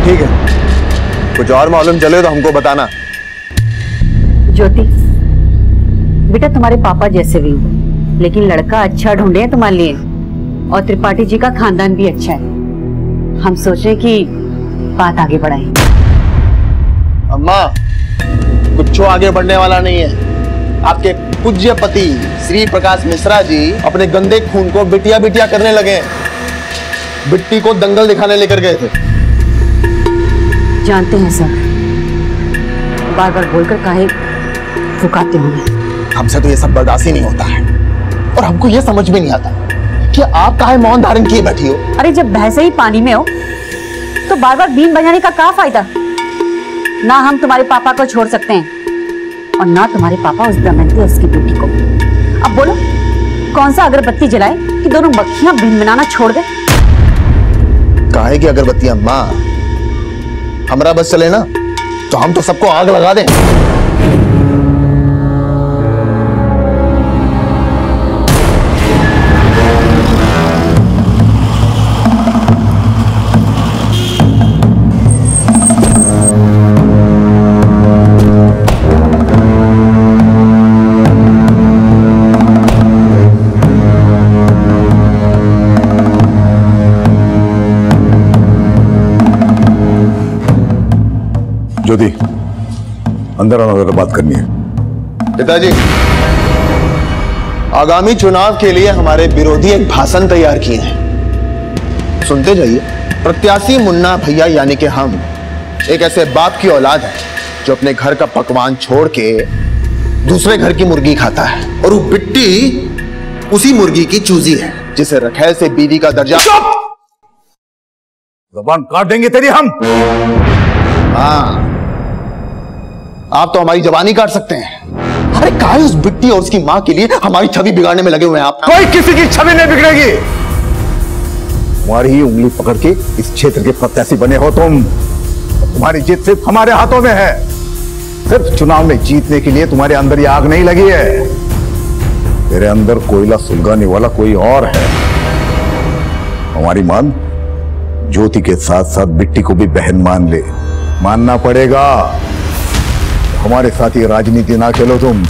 ठीक है, कुछ और मालूम चले तो हमको बताना। ज्योति बेटा, तुम्हारे पापा जैसे भी हो, लेकिन लड़का अच्छा ढूंढे हैं तुम्हारे लिए, और त्रिपाठी जी का खानदान भी अच्छा है। हम सोचे कि बात आगे बढ़ाएं। अम्मा, कुछ आगे बढ़ने वाला नहीं है। आपके पूज्य पति श्री प्रकाश मिश्रा जी अपने गंदे खून को बिटिया बिटिया करने लगे। बिट्टी को दंगल दिखाने लेकर गए थे। जानते हैं सर, बार बार बोलकर काहे फुकाते होंगे। हमसे तो ये सब बर्दाश्त ही नहीं होता है, और हमको ये समझ में नहीं आता कि आप काहे मौन धारण किए बैठी हो। अरे जब भैंसे ही पानी में हो तो बार बार बीन बजाने का क्या फायदा। ना हम तुम्हारे पापा को छोड़ सकते हैं, और ना तुम्हारे पापा उस दमयंती उसकी बेटी को। अब बोलो कौन सा अगरबत्ती जलाए कि दोनों मक्खियां बीन बनाना छोड़ दे। काहे की अगरबत्ती अम्मा, हमारा बस चले ना तो हम तो सबको आग लगा दें। ज्योति, अंदर आना, जरा बात करनी है। पिताजी, आगामी चुनाव के लिए हमारे विरोधी एक भाषण तैयार किए हैं, सुनते जाइए। प्रत्याशी मुन्ना भैया यानी कि हम एक ऐसे बाप की औलाद है जो अपने घर का पकवान छोड़ के दूसरे घर की मुर्गी खाता है, और वो बिट्टी उसी मुर्गी की चूजी है जिसे रखैल से बीवी का दर्जा। जबान काट देंगे तेरी हम। हाँ, आप तो हमारी जबानी काट सकते हैं। अरे काहे उस बिट्टी और उसकी मां के लिए हमारी छवि बिगाड़ने में लगे हुए हैं आप। कोई किसी की छवि नहीं बिगड़ेगी। तुम्हारी ही उंगली पकड़ के इस क्षेत्र के प्रत्याशी बने हो तुम। तुम्हारी जीत सिर्फ हमारे हाथों में है। सिर्फ चुनाव में जीतने के लिए तुम्हारे अंदर ये आग नहीं लगी है। तेरे अंदर कोयला सुलगाने वाला कोई और है। हमारी मान ज्योति के साथ साथ बिट्टी को भी बहन मान ले, मानना पड़ेगा। हमारे साथ ये राजनीति ना खेलो तुम,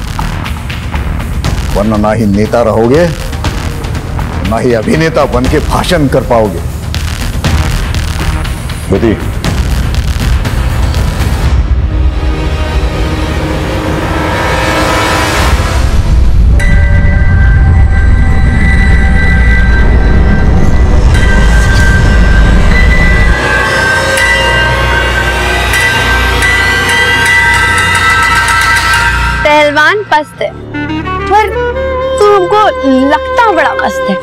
वरना ना ही नेता रहोगे, ना ही अभिनेता बन के भाषण कर पाओगे। ज्योति, पहलवान पस्त है, पर तुमको लगता बड़ा मस्त है।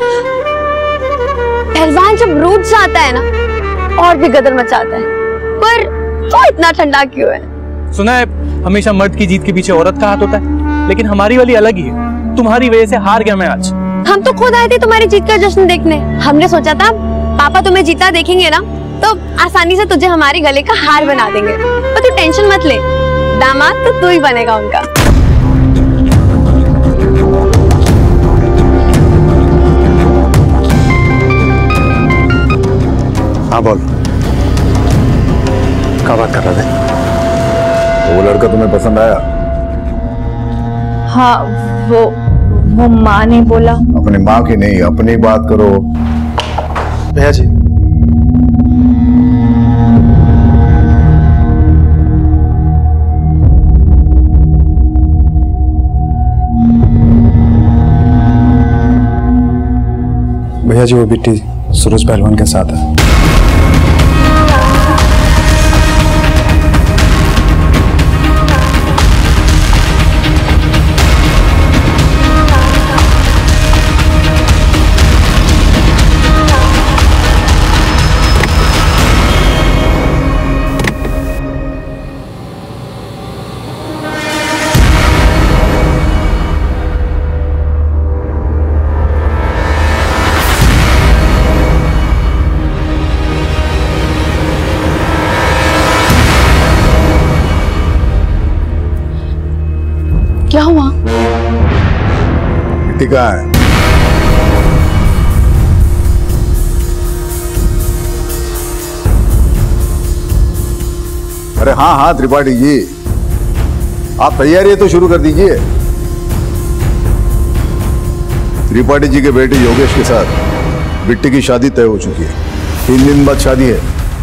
पहलवान जब रूठ जाता है ना, और भी गदर मचाता है। पर तू इतना ठंडा क्यों है? सुना है हमेशा मर्द की जीत के पीछे औरत का हाथ होता है, लेकिन हमारी वाली अलग ही है। तुम्हारी वजह से हार गया मैं आज। हम तो खुद आए थे तुम्हारी जीत का जश्न देखने। हमने सोचा था पापा तुम्हें जीता देखेंगे ना तो आसानी से तुझे हमारे गले का हार बना देंगे। पर तू टेंशन मत ले, दामाद तो तू ही बनेगा उनका। हाँ बोल, क्या बात कर रहे थे? वो लड़का तुम्हें पसंद आया? हाँ, वो माँ ने बोला। अपनी माँ की नहीं, अपनी बात करो। भैया जी, भैया जी वो बिट्टी सूरज पहलवान के साथ है। क्या हुआ? बिट्टी कहाँ है? अरे हाँ हाँ त्रिपाठी जी, आप तैयारी तो शुरू कर दीजिए। त्रिपाठी जी के बेटे योगेश के साथ बिट्टी की शादी तय हो चुकी है। 3 दिन बाद शादी है,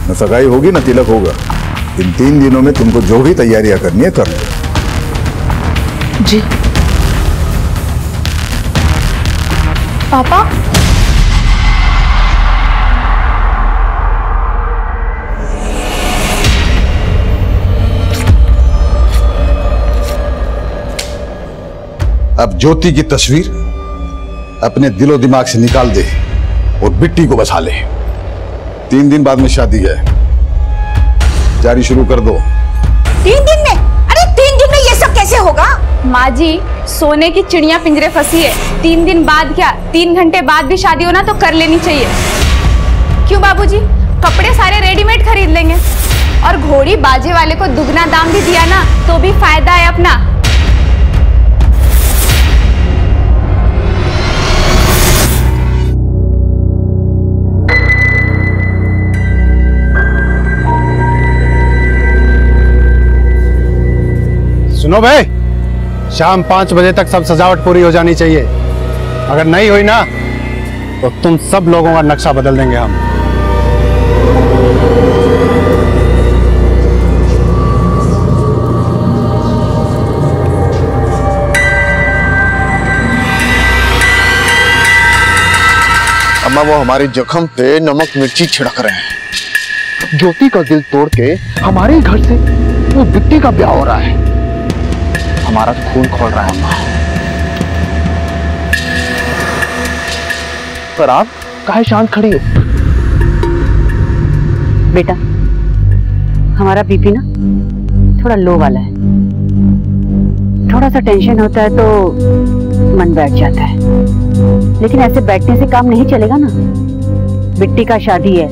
न सगाई होगी न तिलक होगा। इन 3 दिनों में तुमको जो भी तैयारियां करनी है कर लो। जी पापा, अब ज्योति की तस्वीर अपने दिलो दिमाग से निकाल दे और बिट्टी को बसा ले। 3 दिन बाद में शादी है, जारी शुरू कर दो। 3 दिन में? अरे 3 दिन में ये सब कैसे होगा? माँ जी, सोने की चिड़िया पिंजरे फंसी है। 3 दिन बाद क्या, 3 घंटे बाद भी शादी होना तो कर लेनी चाहिए। क्यों बाबूजी, कपड़े सारे रेडीमेड खरीद लेंगे और घोड़ी बाजे वाले को दुगना दाम भी दिया ना तो भी फायदा है अपना। सुनो भाई, शाम 5 बजे तक सब सजावट पूरी हो जानी चाहिए। अगर नहीं हुई ना तो तुम सब लोगों का नक्शा बदल देंगे हम। अम्मा वो हमारे जख्म पे नमक मिर्ची छिड़क रहे हैं। ज्योति का दिल तोड़ के हमारे घर से वो बिट्टी का ब्याह हो रहा है। हमारा तो खून खोल रहा है अम्मा। पर आप काहे शांत खड़ी हो? बेटा, हमारा बीपी ना थोड़ा लो वाला है। थोड़ा सा टेंशन होता है तो मन बैठ जाता है, लेकिन ऐसे बैठने से काम नहीं चलेगा ना। बिट्टी का शादी है,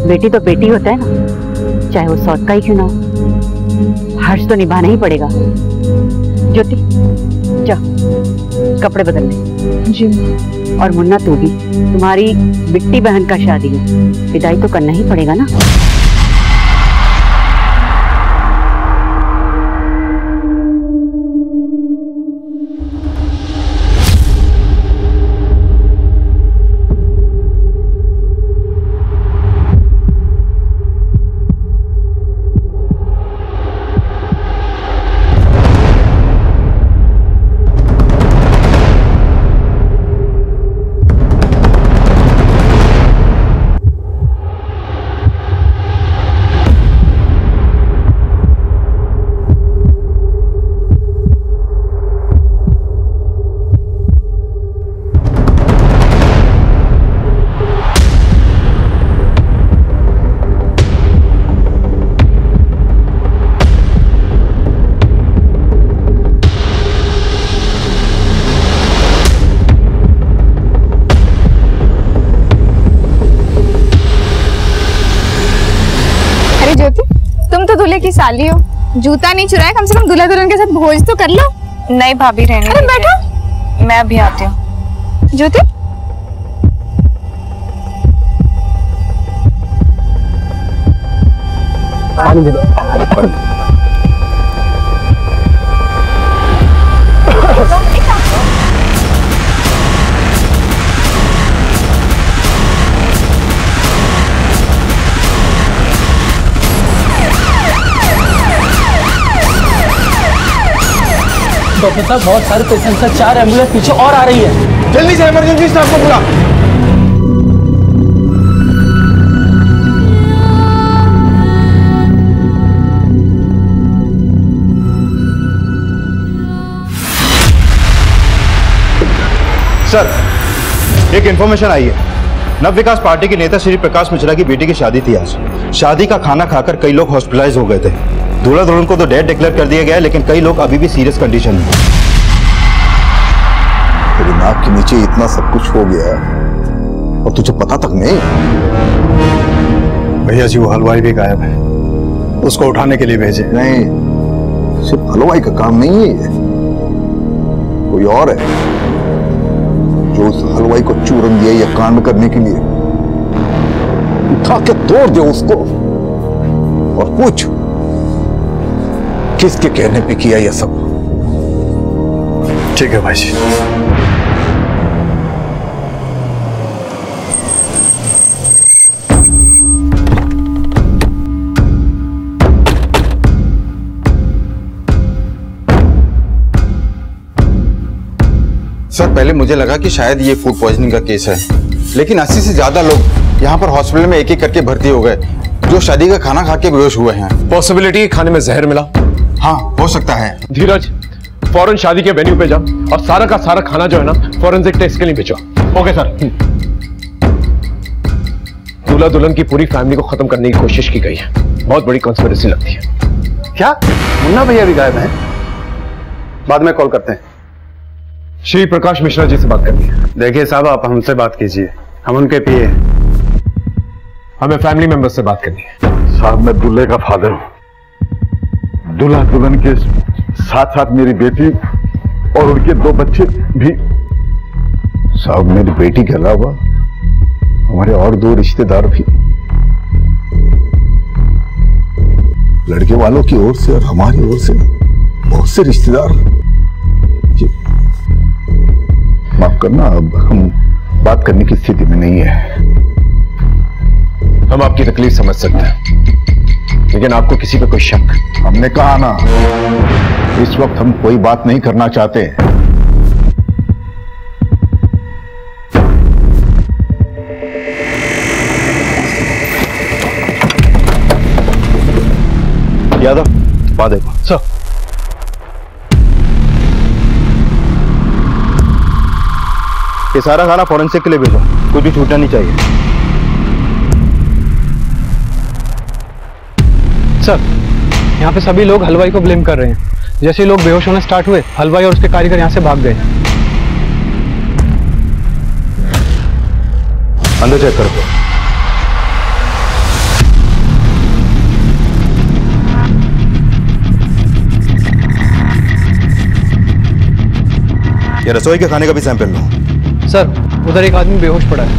बेटी तो बेटी होता है ना, चाहे वो सौत का ही क्यों ना हो। हर्ष तो निभाना ही पड़ेगा। ज्योति, जा कपड़े बदल ले। जी। और मुन्ना तू भी, तुम्हारी बिट्टी बहन का शादी है, विदाई तो करना ही पड़ेगा ना। की साली हो, जूता नहीं चुराए, कम से कम दूल्हा दुल्हन के साथ भोज तो कर लो। नहीं भाभी रहने अरे दीजिए। बैठो, मैं अभी आती हूँ। ज्योति डॉक्टर साहब बहुत सारे पेशेंट्स हैं, 4 एम्बुलेंस पीछे और आ रही है। जल्दी से इमरजेंसी स्टाफ को बुला। सर, एक इंफॉर्मेशन आई है। नव विकास पार्टी के नेता श्री प्रकाश मिश्रा की बेटी की शादी थी आज। शादी का खाना खाकर कई लोग हॉस्पिटलाइज हो गए थे। दूल्हा दुल्हन को तो डेड डिक्लेयर कर दिया गया है, लेकिन कई लोग अभी भी सीरियस कंडीशन में। तेरी नाक के नीचे इतना सब कुछ हो गया और तुझे पता तक नहीं। भैया जी, वो हलवाई भी गायब है, उसको उठाने के लिए भेजे। नहीं, सिर्फ हलवाई का काम नहीं है ये, कोई और है जो उस हलवाई को चूरन दिया या कांड करने के लिए। उठा के तोड़ दे उसको और पूछ किसके कहने पे किया यह सब। ठीक है भाई जी। सर, पहले मुझे लगा कि शायद ये फूड पॉइजनिंग का केस है, लेकिन 80 से ज्यादा लोग यहाँ पर हॉस्पिटल में एक एक करके भर्ती हो गए जो शादी का खाना खा के बेहोश हुए हैं। पॉसिबिलिटी खाने में जहर मिला। हाँ, हो सकता है। धीरज, फौरन शादी के वेन्यू पे जा और सारा का सारा खाना जो है ना फॉरेंसिक टेस्ट के लिए भेजो। Okay sir. दूल्हा दुल्हन की पूरी फैमिली को खत्म करने की कोशिश की गई है। बहुत बड़ी कॉन्स्पिरेसी लगती है। क्या मुन्ना भैया भी गायब हैं? बाद में कॉल करते हैं। श्री प्रकाश मिश्रा जी से बात करनी है। देखिए साहब, आप हमसे बात कीजिए, हम उनके पीए। हमें फैमिली मेंबर से बात करनी है। साहब, मैं दूल्हे का फादर हूं। दूल्हा दुल्हन के साथ साथ मेरी बेटी और उनके 2 बच्चे भी। साहब, मेरी बेटी के अलावा हमारे और 2 रिश्तेदार भी, लड़के वालों की ओर से और हमारी ओर से बहुत से रिश्तेदार। माफ करना, अब हम बात करने की स्थिति में नहीं है। हम आपकी तकलीफ समझ सकते हैं, लेकिन आपको किसी पे कोई शक? हमने कहा ना, इस वक्त हम कोई बात नहीं करना चाहते। यादव, बात देखो सर। ये सारा खाना फॉरेंसिक के लिए भेजो, कुछ भी छूटना नहीं चाहिए। सर, यहाँ पे सभी लोग हलवाई को ब्लेम कर रहे हैं। जैसे लोग बेहोश होने स्टार्ट हुए, हलवाई और उसके कारीगर यहाँ से भाग गए। अंदर चेक करो। ये रसोई के खाने का भी सैंपल लो। सर, उधर एक आदमी बेहोश पड़ा है।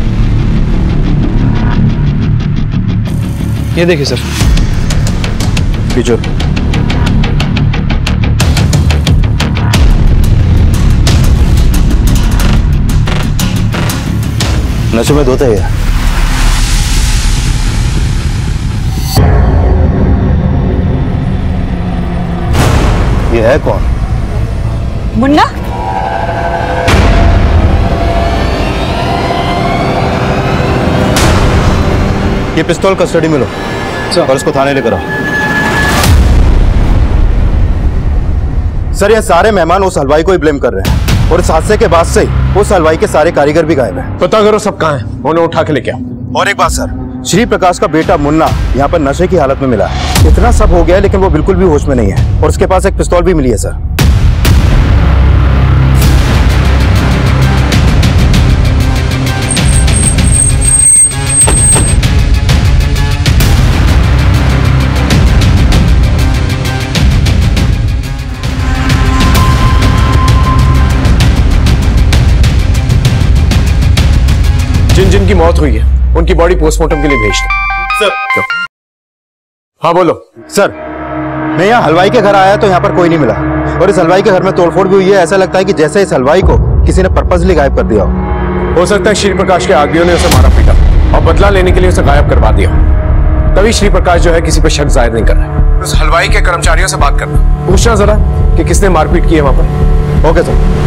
ये देखिए सर। पीछे। नशे में धोते हैं। ये है कौन? मुन्ना? ये पिस्तौल कस्टडी में लो और उसको थाने लेकर आओ। सर, ये सारे मेहमान उस हलवाई को ही ब्लेम कर रहे हैं और इस हादसे के बाद से ही उस हलवाई के सारे कारीगर भी गायब हैं। पता करो सब कहाँ हैं, उन्हें उठा के लेके आओ। और एक बात सर, श्री प्रकाश का बेटा मुन्ना यहाँ पर नशे की हालत में मिला है। इतना सब हो गया है, लेकिन वो बिल्कुल भी होश में नहीं है और उसके पास एक पिस्तौल भी मिली है सर। जिनकी मौत हुई है उनकी बॉडी पोस्टमार्टम के लिए भेज दो। सर। हाँ बोलो। सर, मैं यहाँ हलवाई के घर आया तो यहाँ पर कोई नहीं मिला, और इस हलवाई के घर में तोड़फोड़ भी हुई है। ऐसा लगता है कि जैसे इस हलवाई को किसी ने पर्पसली गायब कर दिया हो सकता है श्री प्रकाश के आदमियों ने उसे मारा पीटा और बदला लेने के लिए उसे गायब करवा दिया। तभी श्री प्रकाश जो है किसी पे शक जाहिर नहीं कर रहा है। उस हलवाई के कर्मचारियों से बात करना, पूछना जरा कि किसने मारपीट की है वहां पर। Okay sir.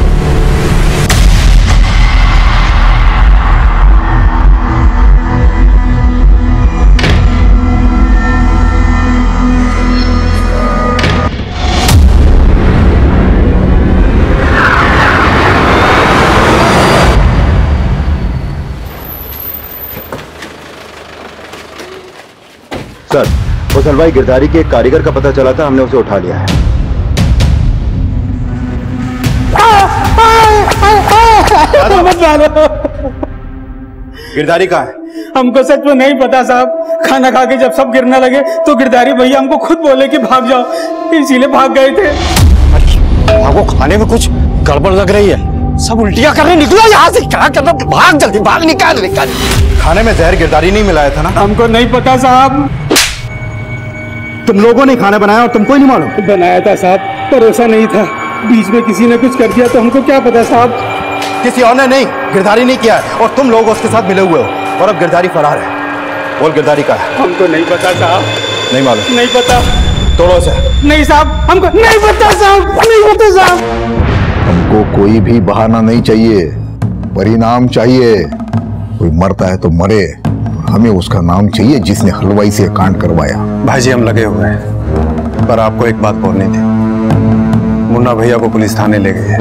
सर, उस हलवाई गिरधारी के एक कारीगर का पता चला था, हमने उसे उठा लिया है। गिरधारी कहाँ है? हमको सच में नहीं पता साहब। खाना खा के जब सब गिरने लगे तो गिरधारी भैया हमको खुद बोले कि भाग जाओ, इसीलिए भाग गए थे। आपको खाने में कुछ गड़बड़ लग रही है। सब उल्टियां करने निकलो यहाँ से। क्या करना, भाग जल्दी, भाग, निकाल। खाने में जहर गिरधारी नहीं मिलाया था ना? हमको नहीं पता साहब। तुम लोगों ने खाना बनाया और तुमको ही नहीं मालूम? बनाया था साहब, भरोसा नहीं था। बीच में किसी ने कुछ कर दिया तो हमको क्या पता साहब। किसी और ने नहीं, गिरधारी नहीं किया है, और तुम लोग उसके साथ मिले हुए हो, और अब गिरधारी फरार है। बोल, गिरधारी का है? हमको नहीं पता साहब। नहीं मालूम? नहीं पता। तोड़ो से। नहीं साहब, हमको नहीं पता साहब, नहीं पता साहब। हमको कोई भी बहाना नहीं चाहिए, परिणाम चाहिए। कोई मरता है तो मरे, हमें उसका नाम चाहिए जिसने हलवाई से कांड करवाया। भाईजी, हम लगे हुए हैं, पर आपको एक बात बोलनी थी। मुन्ना भैया को पुलिस थाने ले गई है।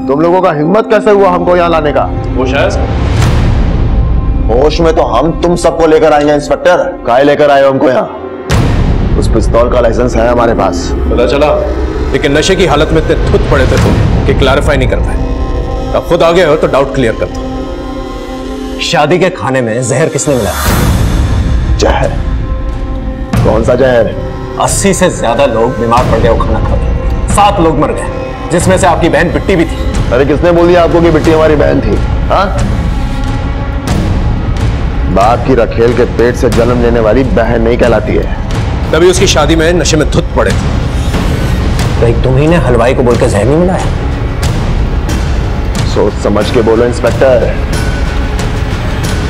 तुम लोगों का हिम्मत कैसे हुआ हमको यहाँ लाने का? होश है? होश में तो हम तुम सबको लेकर आएंगे इंस्पेक्टर। काहे लेकर आए हो हमको यहाँ? उस पिस्तौल का लाइसेंस है हमारे पास। पता चला, लेकिन नशे की हालत में इतने थुत पड़े थे तुम कि क्लैरिफाई नहीं कर पाए। अब खुद आ गए हो तो डाउट क्लियर कर दो। शादी के खाने में जहर किसने मिलाया? जहर? कौन सा जहर? 80 से ज्यादा लोग बीमार पड़ गए वो खाना खा के। 7 लोग मर गए, जिसमें से आपकी बहन बिट्टी भी थी। अरे किसने बोल दिया आपको कि बिट्टी हमारी बहन थी? हाँ, बाप की रखेल के पेट से जन्म लेने वाली बहन नहीं कहलाती है। तभी उसकी शादी में नशे में धुत पड़े थे। कहीं तुम्ही ने हलवाई को बोलकर जहर नहीं मिलाया? सोच समझ के बोलो इंस्पेक्टर।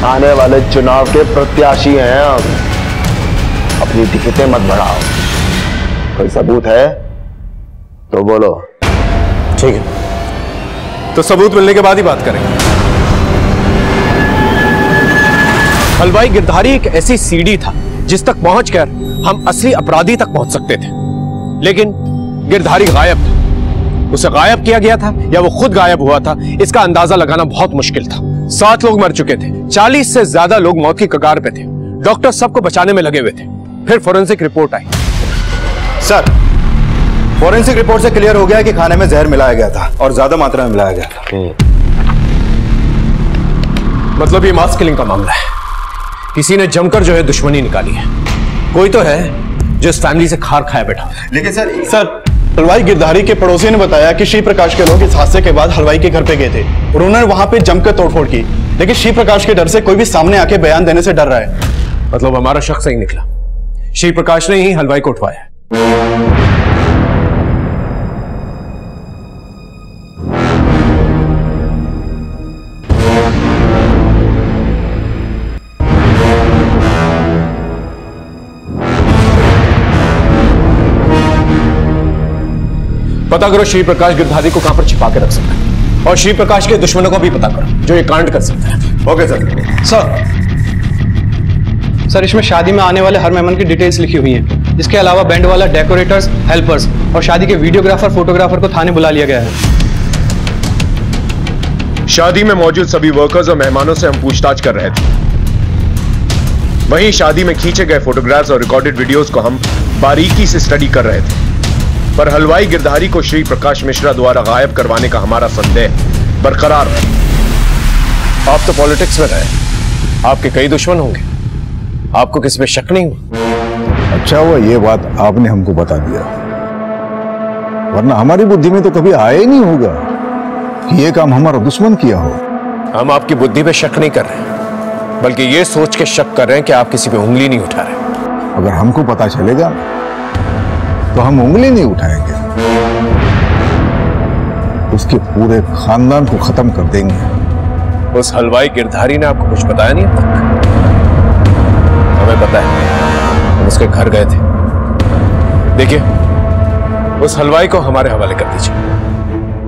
आने वाले चुनाव के प्रत्याशी हैं हम। अपनी टिकटें मत बढ़ाओ। कोई सबूत है तो बोलो। ठीक है, तो सबूत मिलने के बाद ही बात करेंगे। हलवाई गिरधारी एक ऐसी सीढ़ी था जिस तक पहुंचकर हम असली अपराधी तक पहुंच सकते थे, लेकिन गिरधारी गायब था। उसे गायब किया गया था या वो खुद गायब हुआ था, इसका अंदाजा लगाना बहुत मुश्किल था। 7 लोग मर चुके थे, 40 से ज्यादा लोग मौत की कगार पे थे। डॉक्टर सबको बचाने में लगे हुए थे। फिर फोरेंसिक रिपोर्ट आई। सर, फोरेंसिक रिपोर्ट से क्लियर हो गया कि खाने में जहर मिलाया गया था, और ज्यादा मात्रा में मिलाया गया था। मतलब ये मास किलिंग का मामला है। किसी ने जमकर जो है दुश्मनी निकाली है। कोई तो है जो इस फैमिली से खार खाया बैठा। लेकिन सर, हलवाई गिरधारी के पड़ोसी ने बताया कि श्री प्रकाश के लोग इस हादसे के बाद हलवाई के घर पे गए थे और उन्होंने वहां पे जमकर तोड़फोड़ की, लेकिन श्री प्रकाश के डर से कोई भी सामने आके बयान देने से डर रहा है। मतलब हमारा शक सही निकला, श्री प्रकाश ने ही हलवाई को उठवाया। पता करो श्री प्रकाश गिरधारी को कहां पर छिपा के रख सकता है, और श्री प्रकाश के दुश्मनों को भी पता करो जो ये कांड कर सकते हैं। Okay sir. सर, इसमें शादी में आने वाले हर मेहमान की डिटेल्स लिखी हुई हैं। इसके अलावा बैंड वाला, डेकोरेटर्स, हेल्पर्स और शादी के वीडियोग्राफर, फोटोग्राफर को थाने बुला लिया गया है। शादी में मौजूद सभी वर्कर्स और मेहमानों से हम पूछताछ कर रहे थे। वहीं शादी में खींचे गए फोटोग्राफ्स और रिकॉर्डेड वीडियोस को हम बारीकी से स्टडी कर रहे थे, पर हलवाई गिरधारी को श्री प्रकाश मिश्रा द्वारा गायब करवाने का हमारा संदेह बरकरार है। आप तो पॉलिटिक्स में रहे, आपके कई दुश्मन होंगे, आपको किसी पे शक नहीं हुआ? अच्छा हुआ ये बात आपने हमको बता दिया, वरना हमारी बुद्धि में तो कभी आया ही नहीं होगा। कि ये काम हमारा दुश्मन किया हो। हम आपकी बुद्धि पे शक नहीं कर रहे, बल्कि ये सोच के शक कर रहे हैं कि आप किसी पे उंगली नहीं उठा रहे। अगर हमको पता चलेगा तो हम उंगली नहीं उठाएंगे, उसके पूरे खानदान को खत्म कर देंगे। उस हलवाई गिरधारी ने आपको कुछ बताया नहीं अब तक? हमें पता है, हम उसके घर गए थे। देखिए, उस हलवाई को हमारे हवाले कर दीजिए।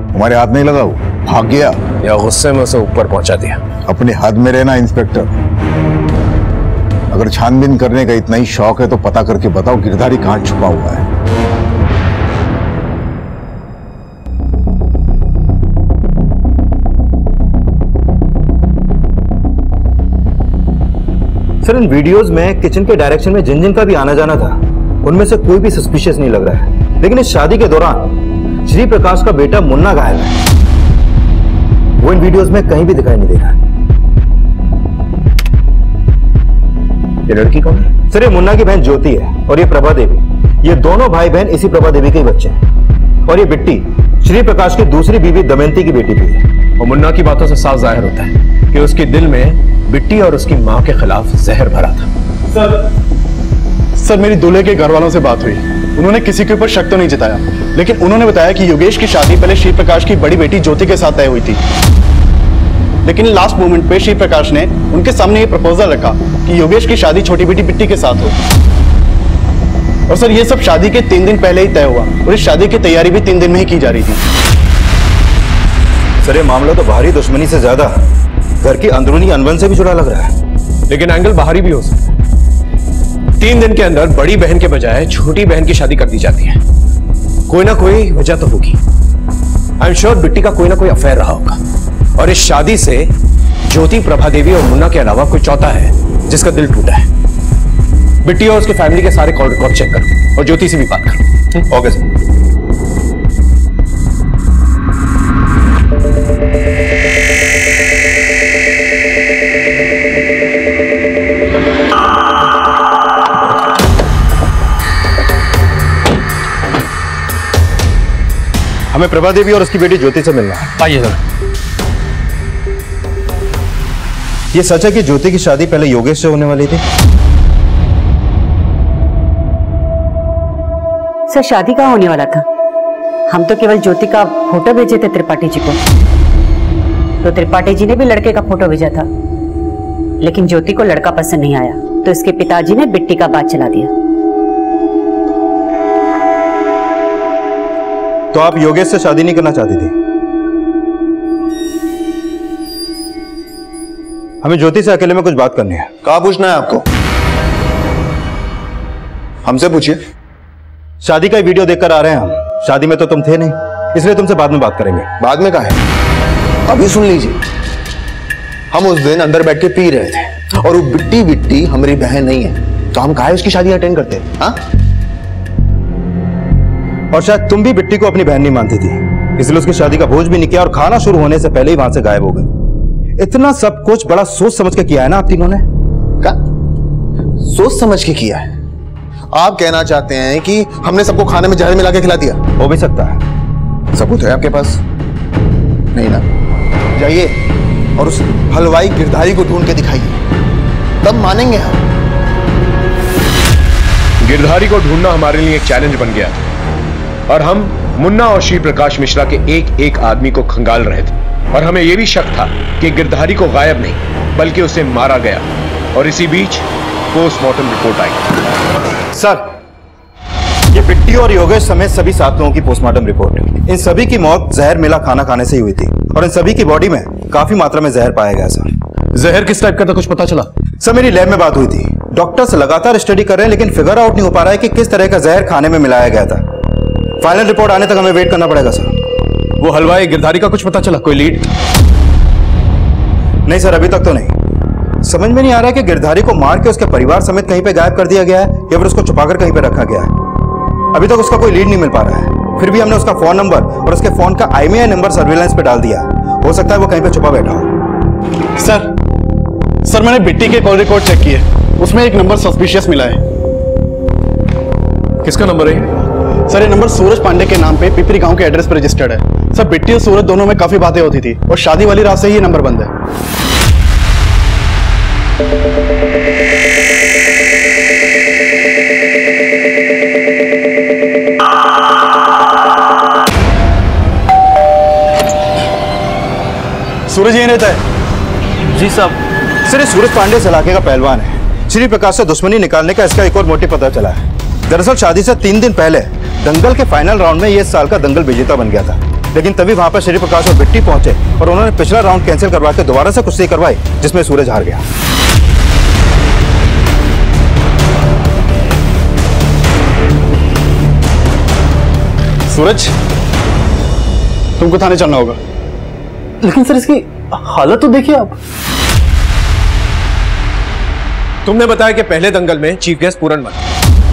हमारे हाथ नहीं लगा, वो भाग गया या गुस्से में उसे ऊपर पहुंचा दिया। अपने हद में रहना इंस्पेक्टर। अगर छानबीन करने का इतना ही शौक है तो पता करके बताओ गिरधारी कहां छुपा हुआ है। सर, इन वीडियोस में किचन के डायरेक्शन में जिन जिन का भी आना जाना था, उनमें से कोई भी सस्पिशियस नहीं लग रहा है। लेकिन इस शादी के दौरान श्री प्रकाश का बेटा मुन्ना गायब है। वो इन वीडियोस में कहीं भी दिखाई नहीं दे रहा है। ये लड़की कौन है? सर, ये मुन्ना की बहन ज्योति है और ये प्रभा देवी। ये दोनों भाई बहन इसी प्रभा देवी के ही बच्चे हैं। और ये बिट्टी श्री प्रकाश की दूसरी बीवी दमयंती की बेटी भी है। और मुन्ना की बातों से साफ जाहिर होता है कि उसके दिल में बिट्टी और उसकी मां के खिलाफ जहर भरा था। सर, मेरी दूल्हे के घर वालों से बात हुई। उन्होंने किसी के ऊपर शक तो नहीं जताया, लेकिन उन्होंने बताया कि योगेश की शादी पहले श्री प्रकाश की बड़ी बेटी ज्योति के साथ तय हुई थी। लेकिन लास्ट मोमेंट पे श्री प्रकाश ने उनके सामने ये प्रपोजल रखा कि योगेश की शादी छोटी बेटी बिट्टी के साथ हो। और सर, ये सब शादी के 3 दिन पहले ही तय हुआ और इस शादी की तैयारी भी 3 दिन में ही की जा रही थी। सर, ये मामला तो बाहरी दुश्मनी से ज्यादा घर की अंदरूनी अनबन से भी जुड़ा लग रहा है। लेकिन एंगल बाहरी भी हो सकता है। 3 दिन के अंदर बड़ी बहन के बजाय छोटी बहन की शादी कर दी जाती है। कोई ना कोई वजह तो होगी। आई एम श्योर बिट्टी का कोई ना कोई अफेयर रहा होगा और इस शादी से ज्योति, प्रभा देवी और मुन्ना के अलावा कोई चौथा है जिसका दिल टूटा है। बिट्टी और उसके फैमिली के सारे कॉल रिकॉर्ड चेक करो और ज्योति से भी बात करो। Okay sir. हमें प्रभा देवी और उसकी बेटी ज्योति से मिलना है। आइए सर। ये सच है कि ज्योति की शादी पहले योगेश से होने वाली थी? सर, शादी कहाँ होने वाला था? हम तो केवल ज्योति का फोटो भेजे थे त्रिपाठी जी को। तो त्रिपाठी जी ने भी लड़के का फोटो भेजा था, लेकिन ज्योति को लड़का पसंद नहीं आया, तो इसके पिताजी ने बिट्टी का बात चला दिया। तो आप योगेश से शादी नहीं करना चाहती थी? हमें ज्योति से अकेले में कुछ बात करनी है। कहाँ पूछना है आपको? हमसे पूछिए। शादी का वीडियो देखकर आ रहे हैं हम। शादी में तो तुम थे नहीं, इसलिए तुमसे बाद में बात करेंगे। बाद में कहा है? अभी सुन लीजिए। हम उस दिन अंदर बैठ के पी रहे थे और वो बिट्टी हमारी बहन नहीं है, तो हम काहे उसकी शादी अटेंड करते? हाँ? और शायद तुम भी बिट्टी को अपनी बहन नहीं मानती थी, इसलिए उसकी शादी का भोज भी नहीं किया और खाना शुरू होने से पहले ही वहां से गायब हो गए। इतना सब कुछ बड़ा सोच समझ के किया है ना आप तीनों ने? क्या सोच समझ के किया है? आप कहना चाहते हैं कि हमने सबको खाने में जहर मिला के खिला दिया? हो भी सकता है। सबूत है आपके पास? नहीं ना? जाइए और उस हलवाई गिरधारी को ढूंढ के दिखाइए, तब मानेंगे हम। गिरधारी को ढूंढना हमारे लिए एक चैलेंज बन गया और हम मुन्ना और श्री प्रकाश मिश्रा के एक एक आदमी को खंगाल रहे थे और हमें यह भी शक था कि गिरधारी को गायब नहीं बल्कि उसे मारा गया। और इसी बीच पोस्टमार्टम रिपोर्ट आई। सर, ये बिट्टी और योगेश समेत सभी 7 लोगों की पोस्टमार्टम रिपोर्ट। इन सभी की मौत जहर मिला खाना खाने से ही हुई थी और इन सभी की बॉडी में काफी मात्रा में जहर पाया गया। सर, जहर किस टाइप का था, कुछ पता चला? सर, मेरी लैब में बात हुई थी। डॉक्टर्स लगातार स्टडी कर रहे हैं, लेकिन फिगर आउट नहीं हो पा रहा है कि किस तरह का जहर खाने में मिलाया गया था। फाइनल रिपोर्ट आने तक हमें वेट करना पड़ेगा सर। वो हलवाई गिरधारी का कुछ पता चला? कोई लीड? नहीं सर, अभी तक तो नहीं। समझ में नहीं आ रहा है कि गिरधारी को मार के उसके परिवार समेत कहीं पे गायब कर दिया गया है या फिर उसको छुपाकर कहीं पे रखा गया है। अभी तक उसका कोई लीड नहीं मिल पा रहा है। फिर भी हमने उसका फोन नंबर और उसके फोन का IMEI नंबर सर्विलांस पे डाल दिया। हो सकता है वो कहीं पे छुपा बैठा हो। सर, मैंने बिट्टी के कॉल रिकॉर्ड चेक किए, उसमें एक नंबर सस्पिशियस मिला है। किसका नंबर है? सर, ये नंबर सूरज पांडे के नाम पे पिपरी गांव के एड्रेस पर रजिस्टर्ड है। सर बिट्टी और सूरज दोनों में काफी बातें होती थी और शादी वाली रात से ही ये नंबर बंद है। सूरज यहीं रहता है? जी साहब। सर, ये सूरज पांडे इस इलाके का पहलवान है। श्री प्रकाश से दुश्मनी निकालने का इसका एक और मोटिव पता चला है। दरअसल शादी से 3 दिन पहले दंगल के फाइनल राउंड में ये इस साल का दंगल विजेता बन गया था, लेकिन तभी वहां पर श्री प्रकाश और बिट्टी पहुंचे और उन्होंने पिछला राउंड कैंसिल करवा के दोबारा से कुश्ती करवाई, जिसमें सूरज हार गया। सूरज, तुमको थाने चलना होगा। लेकिन सर इसकी हालत तो देखिए आप। तुमने बताया कि पहले दंगल में चीफ गेस्ट पूरनमल,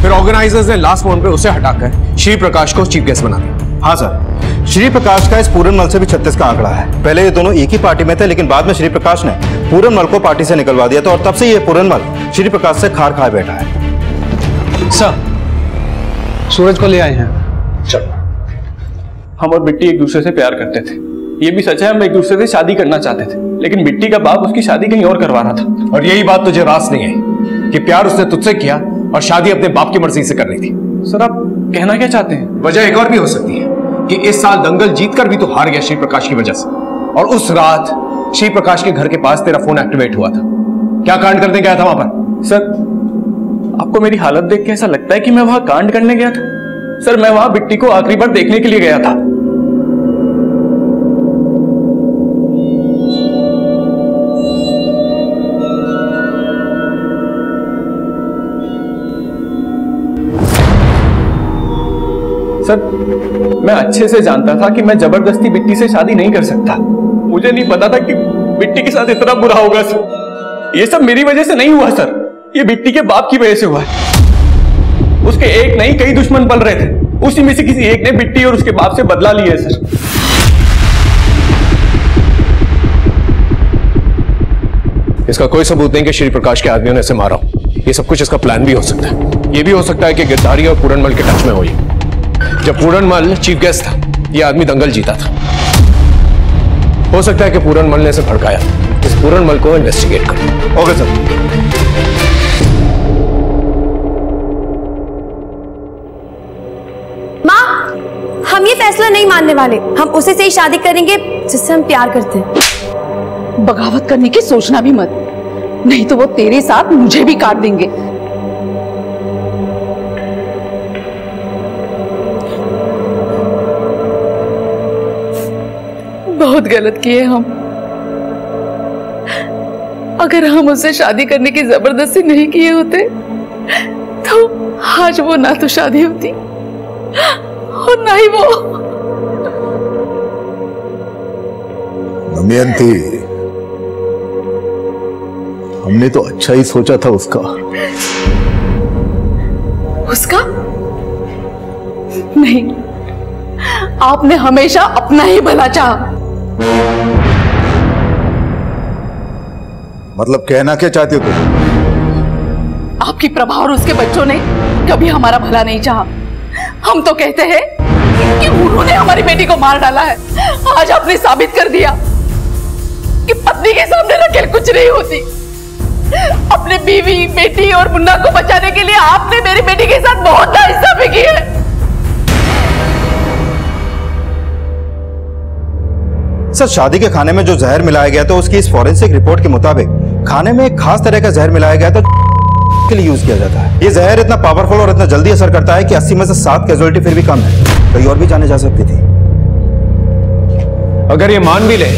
फिर ऑर्गेनाइजर्स ने लास्ट मोमेंट पे उसे हटाकर श्री प्रकाश को चीफ गेस्ट बना दिया। हाँ सर, श्री प्रकाश का इस पूरनमल से भी 36 का आंकड़ा है। पहले ये दोनों एक ही पार्टी में थे, लेकिन बाद में श्री प्रकाश ने पूरनमल को पार्टी से निकलवा दिया था और तब से ये पूरनमल श्री प्रकाश से खार खाए बैठा है। सर, सूरज को ले आए हैं। चलो। हम और बिट्टी एक दूसरे से प्यार करते थे। ये भी सच है, हम एक दूसरे से शादी करना चाहते थे, लेकिन बिट्टी का बाप उसकी शादी कहीं और करवा रहा था। और यही बात तुझे रास नहीं है कि प्यार उसने तुझसे किया और शादी अपने बाप की मर्जी से करनी थी। सर, आप कहना क्या चाहते हैं? वजह एक और भी हो सकती है कि इस साल दंगल जीतकर भी तो हार गया श्री प्रकाश की वजह से, और उस रात श्री प्रकाश के घर के पास तेरा फोन एक्टिवेट हुआ था। क्या कांड करने गया था वहां पर? सर, आपको मेरी हालत देख के ऐसा लगता है कि मैं वहां कांड करने गया था? सर, मैं वहां बिट्टी को आखिरी बार देखने के लिए गया था। सर, मैं अच्छे से जानता था कि मैं जबरदस्ती बिट्टी से शादी नहीं कर सकता। मुझे नहीं पता था कि बिट्टी के साथ इतना बुरा होगा सर। ये सब मेरी वजह से नहीं हुआ सर, ये बिट्टी के बाप की वजह से हुआ है। उसके एक नहीं कई दुश्मन पल रहे थे, उसी में से किसी एक ने बिट्टी और उसके बाप से बदला लिया है सर। इसका कोई सबूत नहीं कि श्री प्रकाश के आदमियों ने इसे मारा हो। ये सब कुछ इसका प्लान भी हो सकता है। ये भी हो सकता है कि गिरधारी और पूरनमल के टच में हो। जब पूरनमल चीफ गेस्ट था, ये आदमी दंगल जीता था। हो सकता है कि पूरनमल ने इसे भड़काया। इस पूरनमल को इन्वेस्टिगेट करो। Okay sir. माँ, हम ये फैसला नहीं मानने वाले। हम उसे से ही शादी करेंगे जिससे हम प्यार करते हैं। बगावत करने की सोचना भी मत, नहीं तो वो तेरे साथ मुझे भी काट देंगे। बहुत गलत किए हम। अगर हम उससे शादी करने की जबरदस्ती नहीं किए होते तो आज वो ना तो शादी होती और ना ही वो। दमयंती, हमने तो अच्छा ही सोचा था उसका। उसका? नहीं, आपने हमेशा अपना ही भला चाहा। मतलब कहना क्या चाहते हो तुम? आपकी प्रभा और उसके बच्चों ने कभी हमारा भला नहीं चाहा। हम तो कहते हैं कि उन्होंने हमारी बेटी को मार डाला है। आज आपने साबित कर दिया कि पत्नी के सामने नकेल कुछ नहीं होती। अपने बीवी, बेटी और मुन्ना को बचाने के लिए आपने मेरी बेटी के साथ बहुत नाइंसाफी की है। सर, शादी के खाने में जो जहर मिलाया गया था उसकी इस फॉरेंसिक रिपोर्ट के मुताबिक खाने में एक खास तरह का जहर मिलाया गया था के लिए यूज किया जाता है। ये जहर इतना पावरफुल और इतना जल्दी असर करता है कि 80 में से 7 कैजुअलिटी फिर भी कम है। कहीं और भी जाने जा सकती थी। अगर ये मान भी ले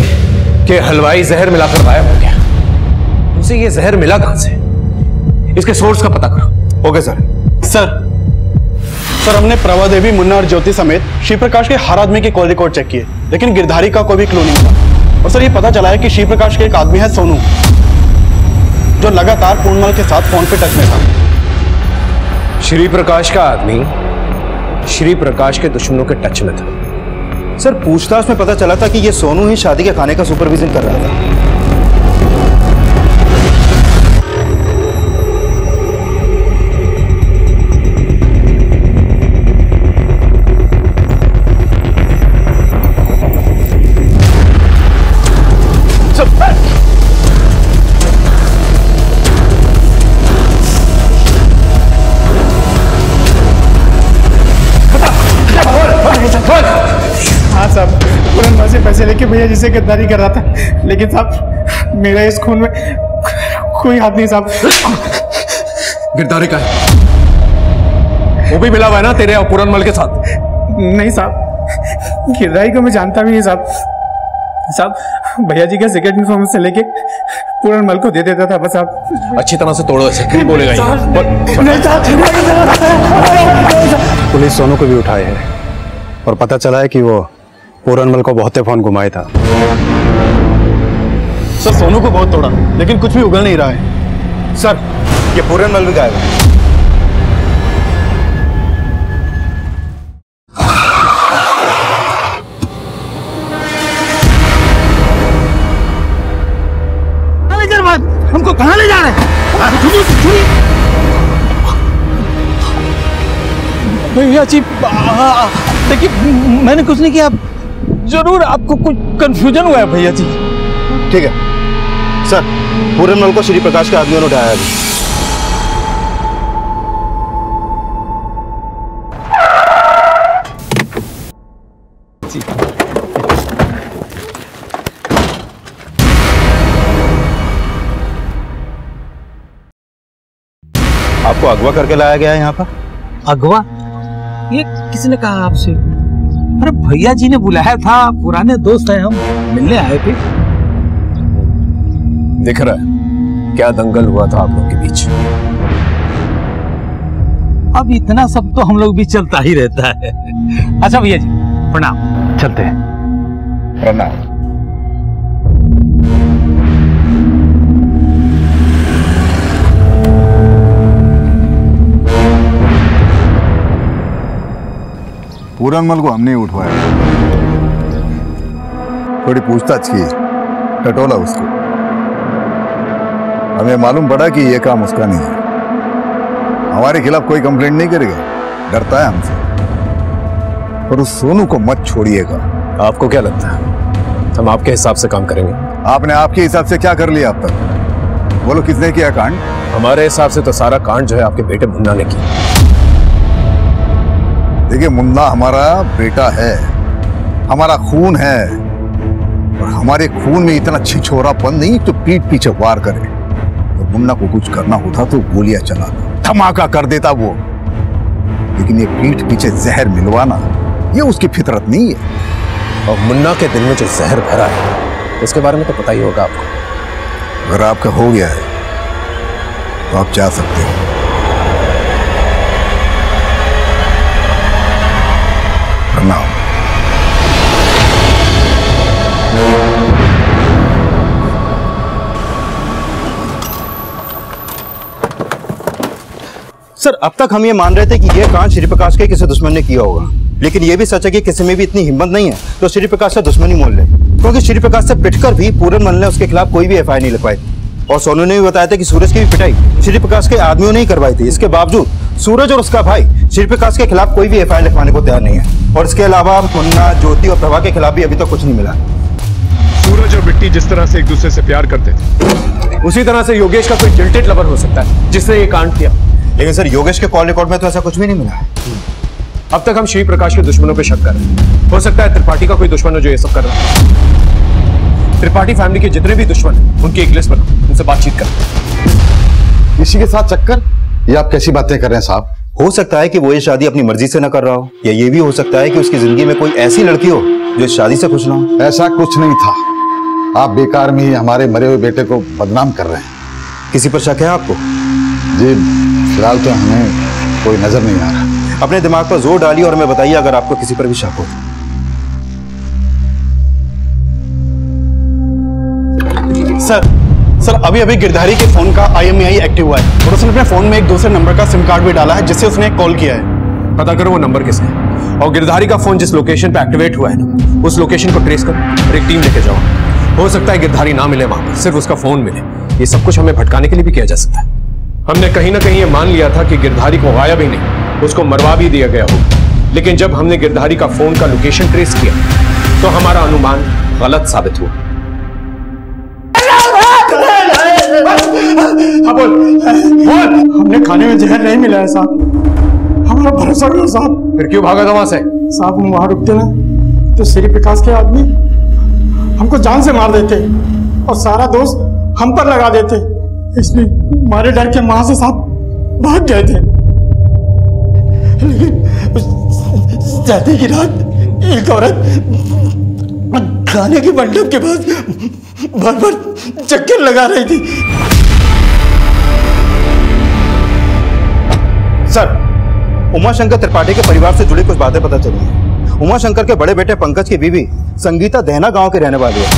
कि हलवाई जहर मिलाकर गायब हो गया, उसे ये जहर मिला कहां से? इसके सोर्स का पता करो। Okay sir. सर, हमने प्रभा देवी, मुन्ना और ज्योति समेत श्री प्रकाश के हर आदमी के कॉल रिकॉर्ड चेक किए, लेकिन गिरधारी का कोई भी क्लू नहीं था। और सर, ये पता चला है कि श्री प्रकाश के एक आदमी है सोनू, जो लगातार पूर्णमल के साथ फोन पे टच में था। श्री प्रकाश का आदमी श्री प्रकाश के दुश्मनों के टच में था। सर, पूछताछ में पता चला था कि ये सोनू ही शादी के खाने का सुपरविजन कर रहा था। से लेके भैया जी से गद्दारी कर रहा था, लेकिन साहब मेरा इस खून में कोई हाथ नहीं साहब। गिरधारी का है? वो भी मिला हुआ है ना तेरे और पूरनमल के साथ? नहीं साहब, गिरधारी को मैं जानता भी नहीं साहब। साहब भैया जी का सेक्रेट इन्फॉर्मेशन से लेके पूरनमल को दे देता था बस। आप अच्छी तरह से तोड़ो ऐसे, नहीं बोलेगा ये। पुलिस सोनू को भी उठाए है और पता चला है कि वो पूरनमल को बहुत फोन घुमाया था। सर सोनू को बहुत तोड़ा लेकिन कुछ भी उगल नहीं रहा है। सर ये पूरनमल भी गायब है। हमको कहां ले जा रहे हैं? भैया जी देखिए मैंने कुछ नहीं किया, जरूर आपको कुछ कंफ्यूजन हुआ है भैया जी। ठीक है सर, पूरनमल को श्री प्रकाश के आदमियों ने उठाया है। आपको अगवा करके लाया गया है यहाँ पर? अगवा? ये किसने कहा आपसे? अरे भैया जी ने बुलाया था, पुराने दोस्त हैं हम, मिलने आए थे। दिख रहा है क्या दंगल हुआ था आप लोग के बीच। अब इतना सब तो हम लोग भी चलता ही रहता है। अच्छा भैया जी प्रणाम, चलते हैं। प्रणाम। पूरनमल को हमने उठवाया, थोड़ी पूछताछ की, टटोला उसको। हमें मालूम पड़ा कि यह काम उसका नहीं है। हमारे खिलाफ कोई कंप्लेंट नहीं करेगा, डरता है हमसे। पर उस सोनू को मत छोड़िएगा। आपको क्या लगता है हम आपके हिसाब से काम करेंगे? आपने आपके हिसाब से क्या कर लिया अब तक? बोलो किसने किया कांड? हमारे हिसाब से तो सारा कांड जो है आपके बेटे मुन्ना ने किया। देखिए मुन्ना हमारा बेटा है, हमारा खून है, और हमारे खून में इतना छिछोरापन नहीं तो पीठ पीछे वार करे। और मुन्ना को कुछ करना होता तो गोलियां चलाता, धमाका कर देता वो। लेकिन ये पीठ पीछे जहर मिलवाना ये उसकी फितरत नहीं है। और मुन्ना के दिल में जो जहर भरा है उसके बारे में तो पता ही होगा आपको। अगर आपका हो गया है तो आप जा सकते हो। प्रणाम। सर अब तक हम ये मान रहे थे कि यह कांड श्री प्रकाश के किसी दुश्मन ने किया होगा, लेकिन यह भी सच है कि किसी में भी इतनी हिम्मत नहीं है तो श्री प्रकाश से दुश्मनी मोल ले, क्योंकि श्री प्रकाश से पिटकर भी पूरनमल ने उसके खिलाफ कोई भी एफआईआर नहीं लिखवाई। और सोनू ने भी बताया था कि सूरज की भी पिटाई श्री प्रकाश के आदमियों ने ही करवाई थी। इसके बावजूद सूरज और उसका भाई श्री प्रकाश के खिलाफ कोई भी एफआईआर लिखवाने को तैयार नहीं है। और इसके अलावा मुन्ना, ज्योति और प्रभा के खिलाफ भी अभी तक कुछ नहीं मिला। सूरज और बिट्टी जिस तरह से एक दूसरे से प्यार करते थे, उसी तरह से योगेश का कोई जिल्टेड लवर हो सकता है जिसने ये कांड किया। लेकिन सर योगेश के कॉल रिकॉर्ड में तो ऐसा कुछ भी नहीं मिला। अब तक हम श्री प्रकाश के दुश्मनों पे शक कर रहे हैं। हो सकता है त्रिपाठी का कोई दुश्मन हो जो ये सब कर रहा है। त्रिपाठी फैमिली के जितने भी दुश्मन हैं उनकी एक लिस्ट बनाओ, उनसे बातचीत करो। इसी के साथ चक्कर? ये आप कैसी बातें कर रहे हैं साहब? हो सकता है कि वो ये शादी अपनी मर्जी से न कर रहा हो, या ये भी हो सकता है कि उसकी जिंदगी में कोई ऐसी लड़की हो जो इस शादी से खुश ना हो। ऐसा कुछ नहीं था। आप बेकार में ही हमारे मरे हुए बेटे को बदनाम कर रहे हैं। किसी पर शक है आपको? जी फिलहाल तो हमें कोई नजर नहीं आ रहा। अपने दिमाग पर जोर डालिए और हमें बताइए अगर आपको किसी पर भी शक हो। सर अभी अभी गिरधारी के फोन का IMEI एक्टिव हुआ है और उसने अपने फोन में एक दूसरे नंबर का सिम कार्ड भी डाला है जिससे उसने कॉल किया है। पता करो वो नंबर किसका है और गिरधारी का फोन जिस लोकेशन पे एक्टिवेट हुआ है ना उस लोकेशन को ट्रेस करो और एक टीम लेके जाओ। हो सकता है गिरधारी ना मिले वहां पर, सिर्फ उसका फोन मिले। ये सब कुछ हमें भटकाने के लिए भी किया जा सकता है। हमने कहीं ना कहीं ये मान लिया था कि गिरधारी को गायब ही नहीं, उसको मरवा भी दिया गया हो। लेकिन जब हमने गिरधारी का फोन का लोकेशन ट्रेस किया तो हमारा अनुमान गलत साबित हुआ। बोल हमने खाने में जहर नहीं मिला है साहब, हमारा भरोसा करो साहब। फिर क्यों भागा था वहां से? साहब वहां रुकते ना तो श्री प्रकाश के आदमी हमको जान से मार देते और सारा दोष हम पर लगा देते, इसलिए हमारे डर के मां से साथ भाग गए थे। लेकिन शादी की रात एक औरत खाने के मंडप के पास बार बार चक्कर लगा रही थी। सर, उमाशंकर त्रिपाठी के परिवार से जुड़ी कुछ बातें पता चली हैं। उमाशंकर के बड़े बेटे पंकज की बीवी संगीता दहना गांव के रहने वाली है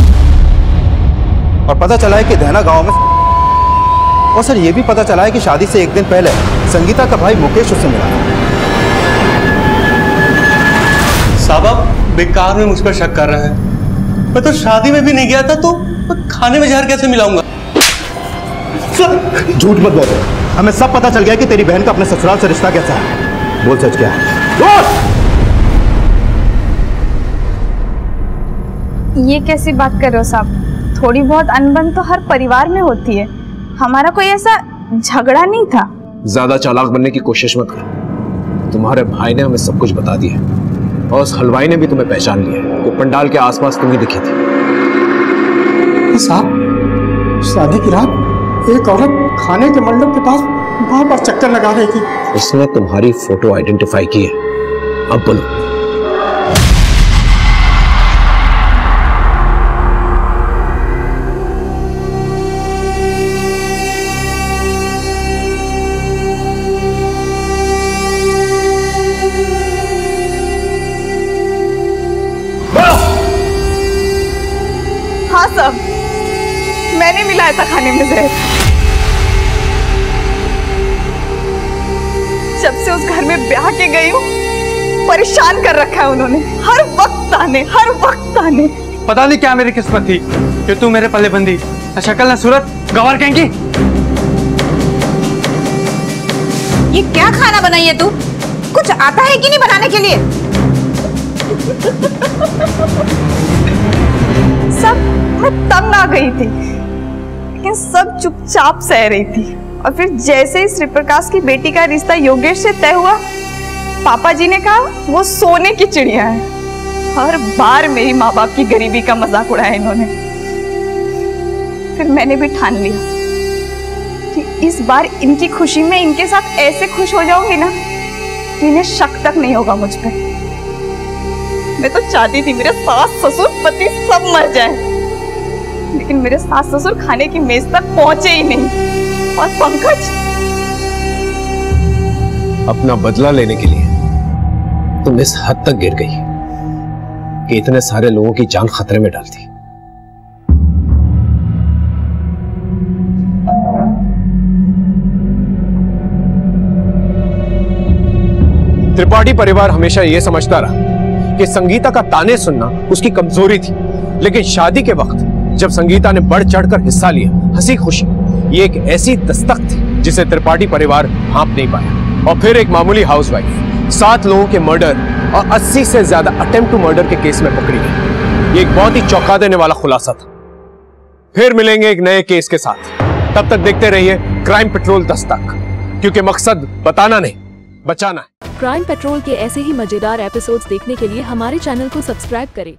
और पता चला है कि दहना गांव में, और सर ये भी पता चला है कि शादी से एक दिन पहले संगीता का भाई मुकेश उससे मिला। साहब आप बेकार में मुझ पर शक कर रहे हैं। मैं तो शादी में भी नहीं गया था, तो खाने में जहर कैसे मिलाऊंगा? झूठ मत बोल, हमें सब पता चल गया कि तेरी बहन का अपने ससुराल से रिश्ता कैसा है। बोल सच क्या है? ये कैसी बात कर रहे हो साहब? थोड़ी बहुत अनबन तो हर परिवार में होती है। हमारा कोई ऐसा झगड़ा नहीं था। ज्यादा चालाक बनने की कोशिश मत करो। तुम्हारे भाई ने हमें सब कुछ बता दिया और उस हलवाई ने भी तुम्हें पहचान लिया कि पंडाल के आसपास तुम ही दिखी थी। साहब, शादी की रात एक औरत खाने के मंडप के पास बार बार चक्कर लगा रही थी। उसने तुम्हारी फोटो आइडेंटिफाई की है। अब बोलो। हाँ सब, मैंने मिलाया था खाने में जहर। जब से उस घर में ब्याह के गई हूँ, परेशान कर रखा है उन्होंने। हर वक्त आने। पता नहीं क्या मेरी किस्मत थी कि तू मेरे पल्ले बंदी। न शक्ल न सूरत, गंवार कहेंगी। ये क्या खाना बनाई है तू? कुछ आता है कि नहीं बनाने के लिए? सब मैं तंग आ गई थी, लेकिन सब चुपचाप सह रही थी। और फिर जैसे ही श्री प्रकाश की बेटी का रिश्ता योगेश से तय हुआ, पापा जी ने कहा वो सोने की चिड़िया है। हर बार मेरी माँ बाप की गरीबी का मजाक उड़ाया इन्होंने। फिर मैंने भी ठान लिया कि इस बार इनकी खुशी में इनके साथ ऐसे खुश हो जाऊंगी ना कि इन्हें शक तक नहीं होगा मुझ पे। मैं तो चाहती थी मेरे सास ससुर पति सब मर जाएं, लेकिन मेरे सास ससुर खाने की मेज तक पहुंचे ही नहीं। और पंकज, अपना बदला लेने के लिए तुम इस हद तक गिर गई कि इतने सारे लोगों की जान खतरे में डाल दी। त्रिपाठी परिवार हमेशा यह समझता रहा कि संगीता का ताने सुनना उसकी कमजोरी थी, लेकिन शादी के वक्त जब संगीता ने बढ़ चढ़कर हिस्सा लिया, हंसी खुशी, ये एक ऐसी दस्तक थी जिसे त्रिपाठी परिवार भांप नहीं पाया। और फिर एक मामूली हाउसवाइफ 7 लोगों के मर्डर और 80 से ज्यादा अटेम्प्ट टू मर्डर के केस में पकड़ी गई। ये एक बहुत ही चौंका देने वाला खुलासा था। फिर मिलेंगे एक नए केस के साथ। तब तक देखते रहिए क्राइम पेट्रोल दस्तक, क्योंकि मकसद बताना नहीं, बचाना है। क्राइम पेट्रोल के ऐसे ही मजेदार एपिसोड्स देखने के लिए हमारे चैनल को सब्सक्राइब करें।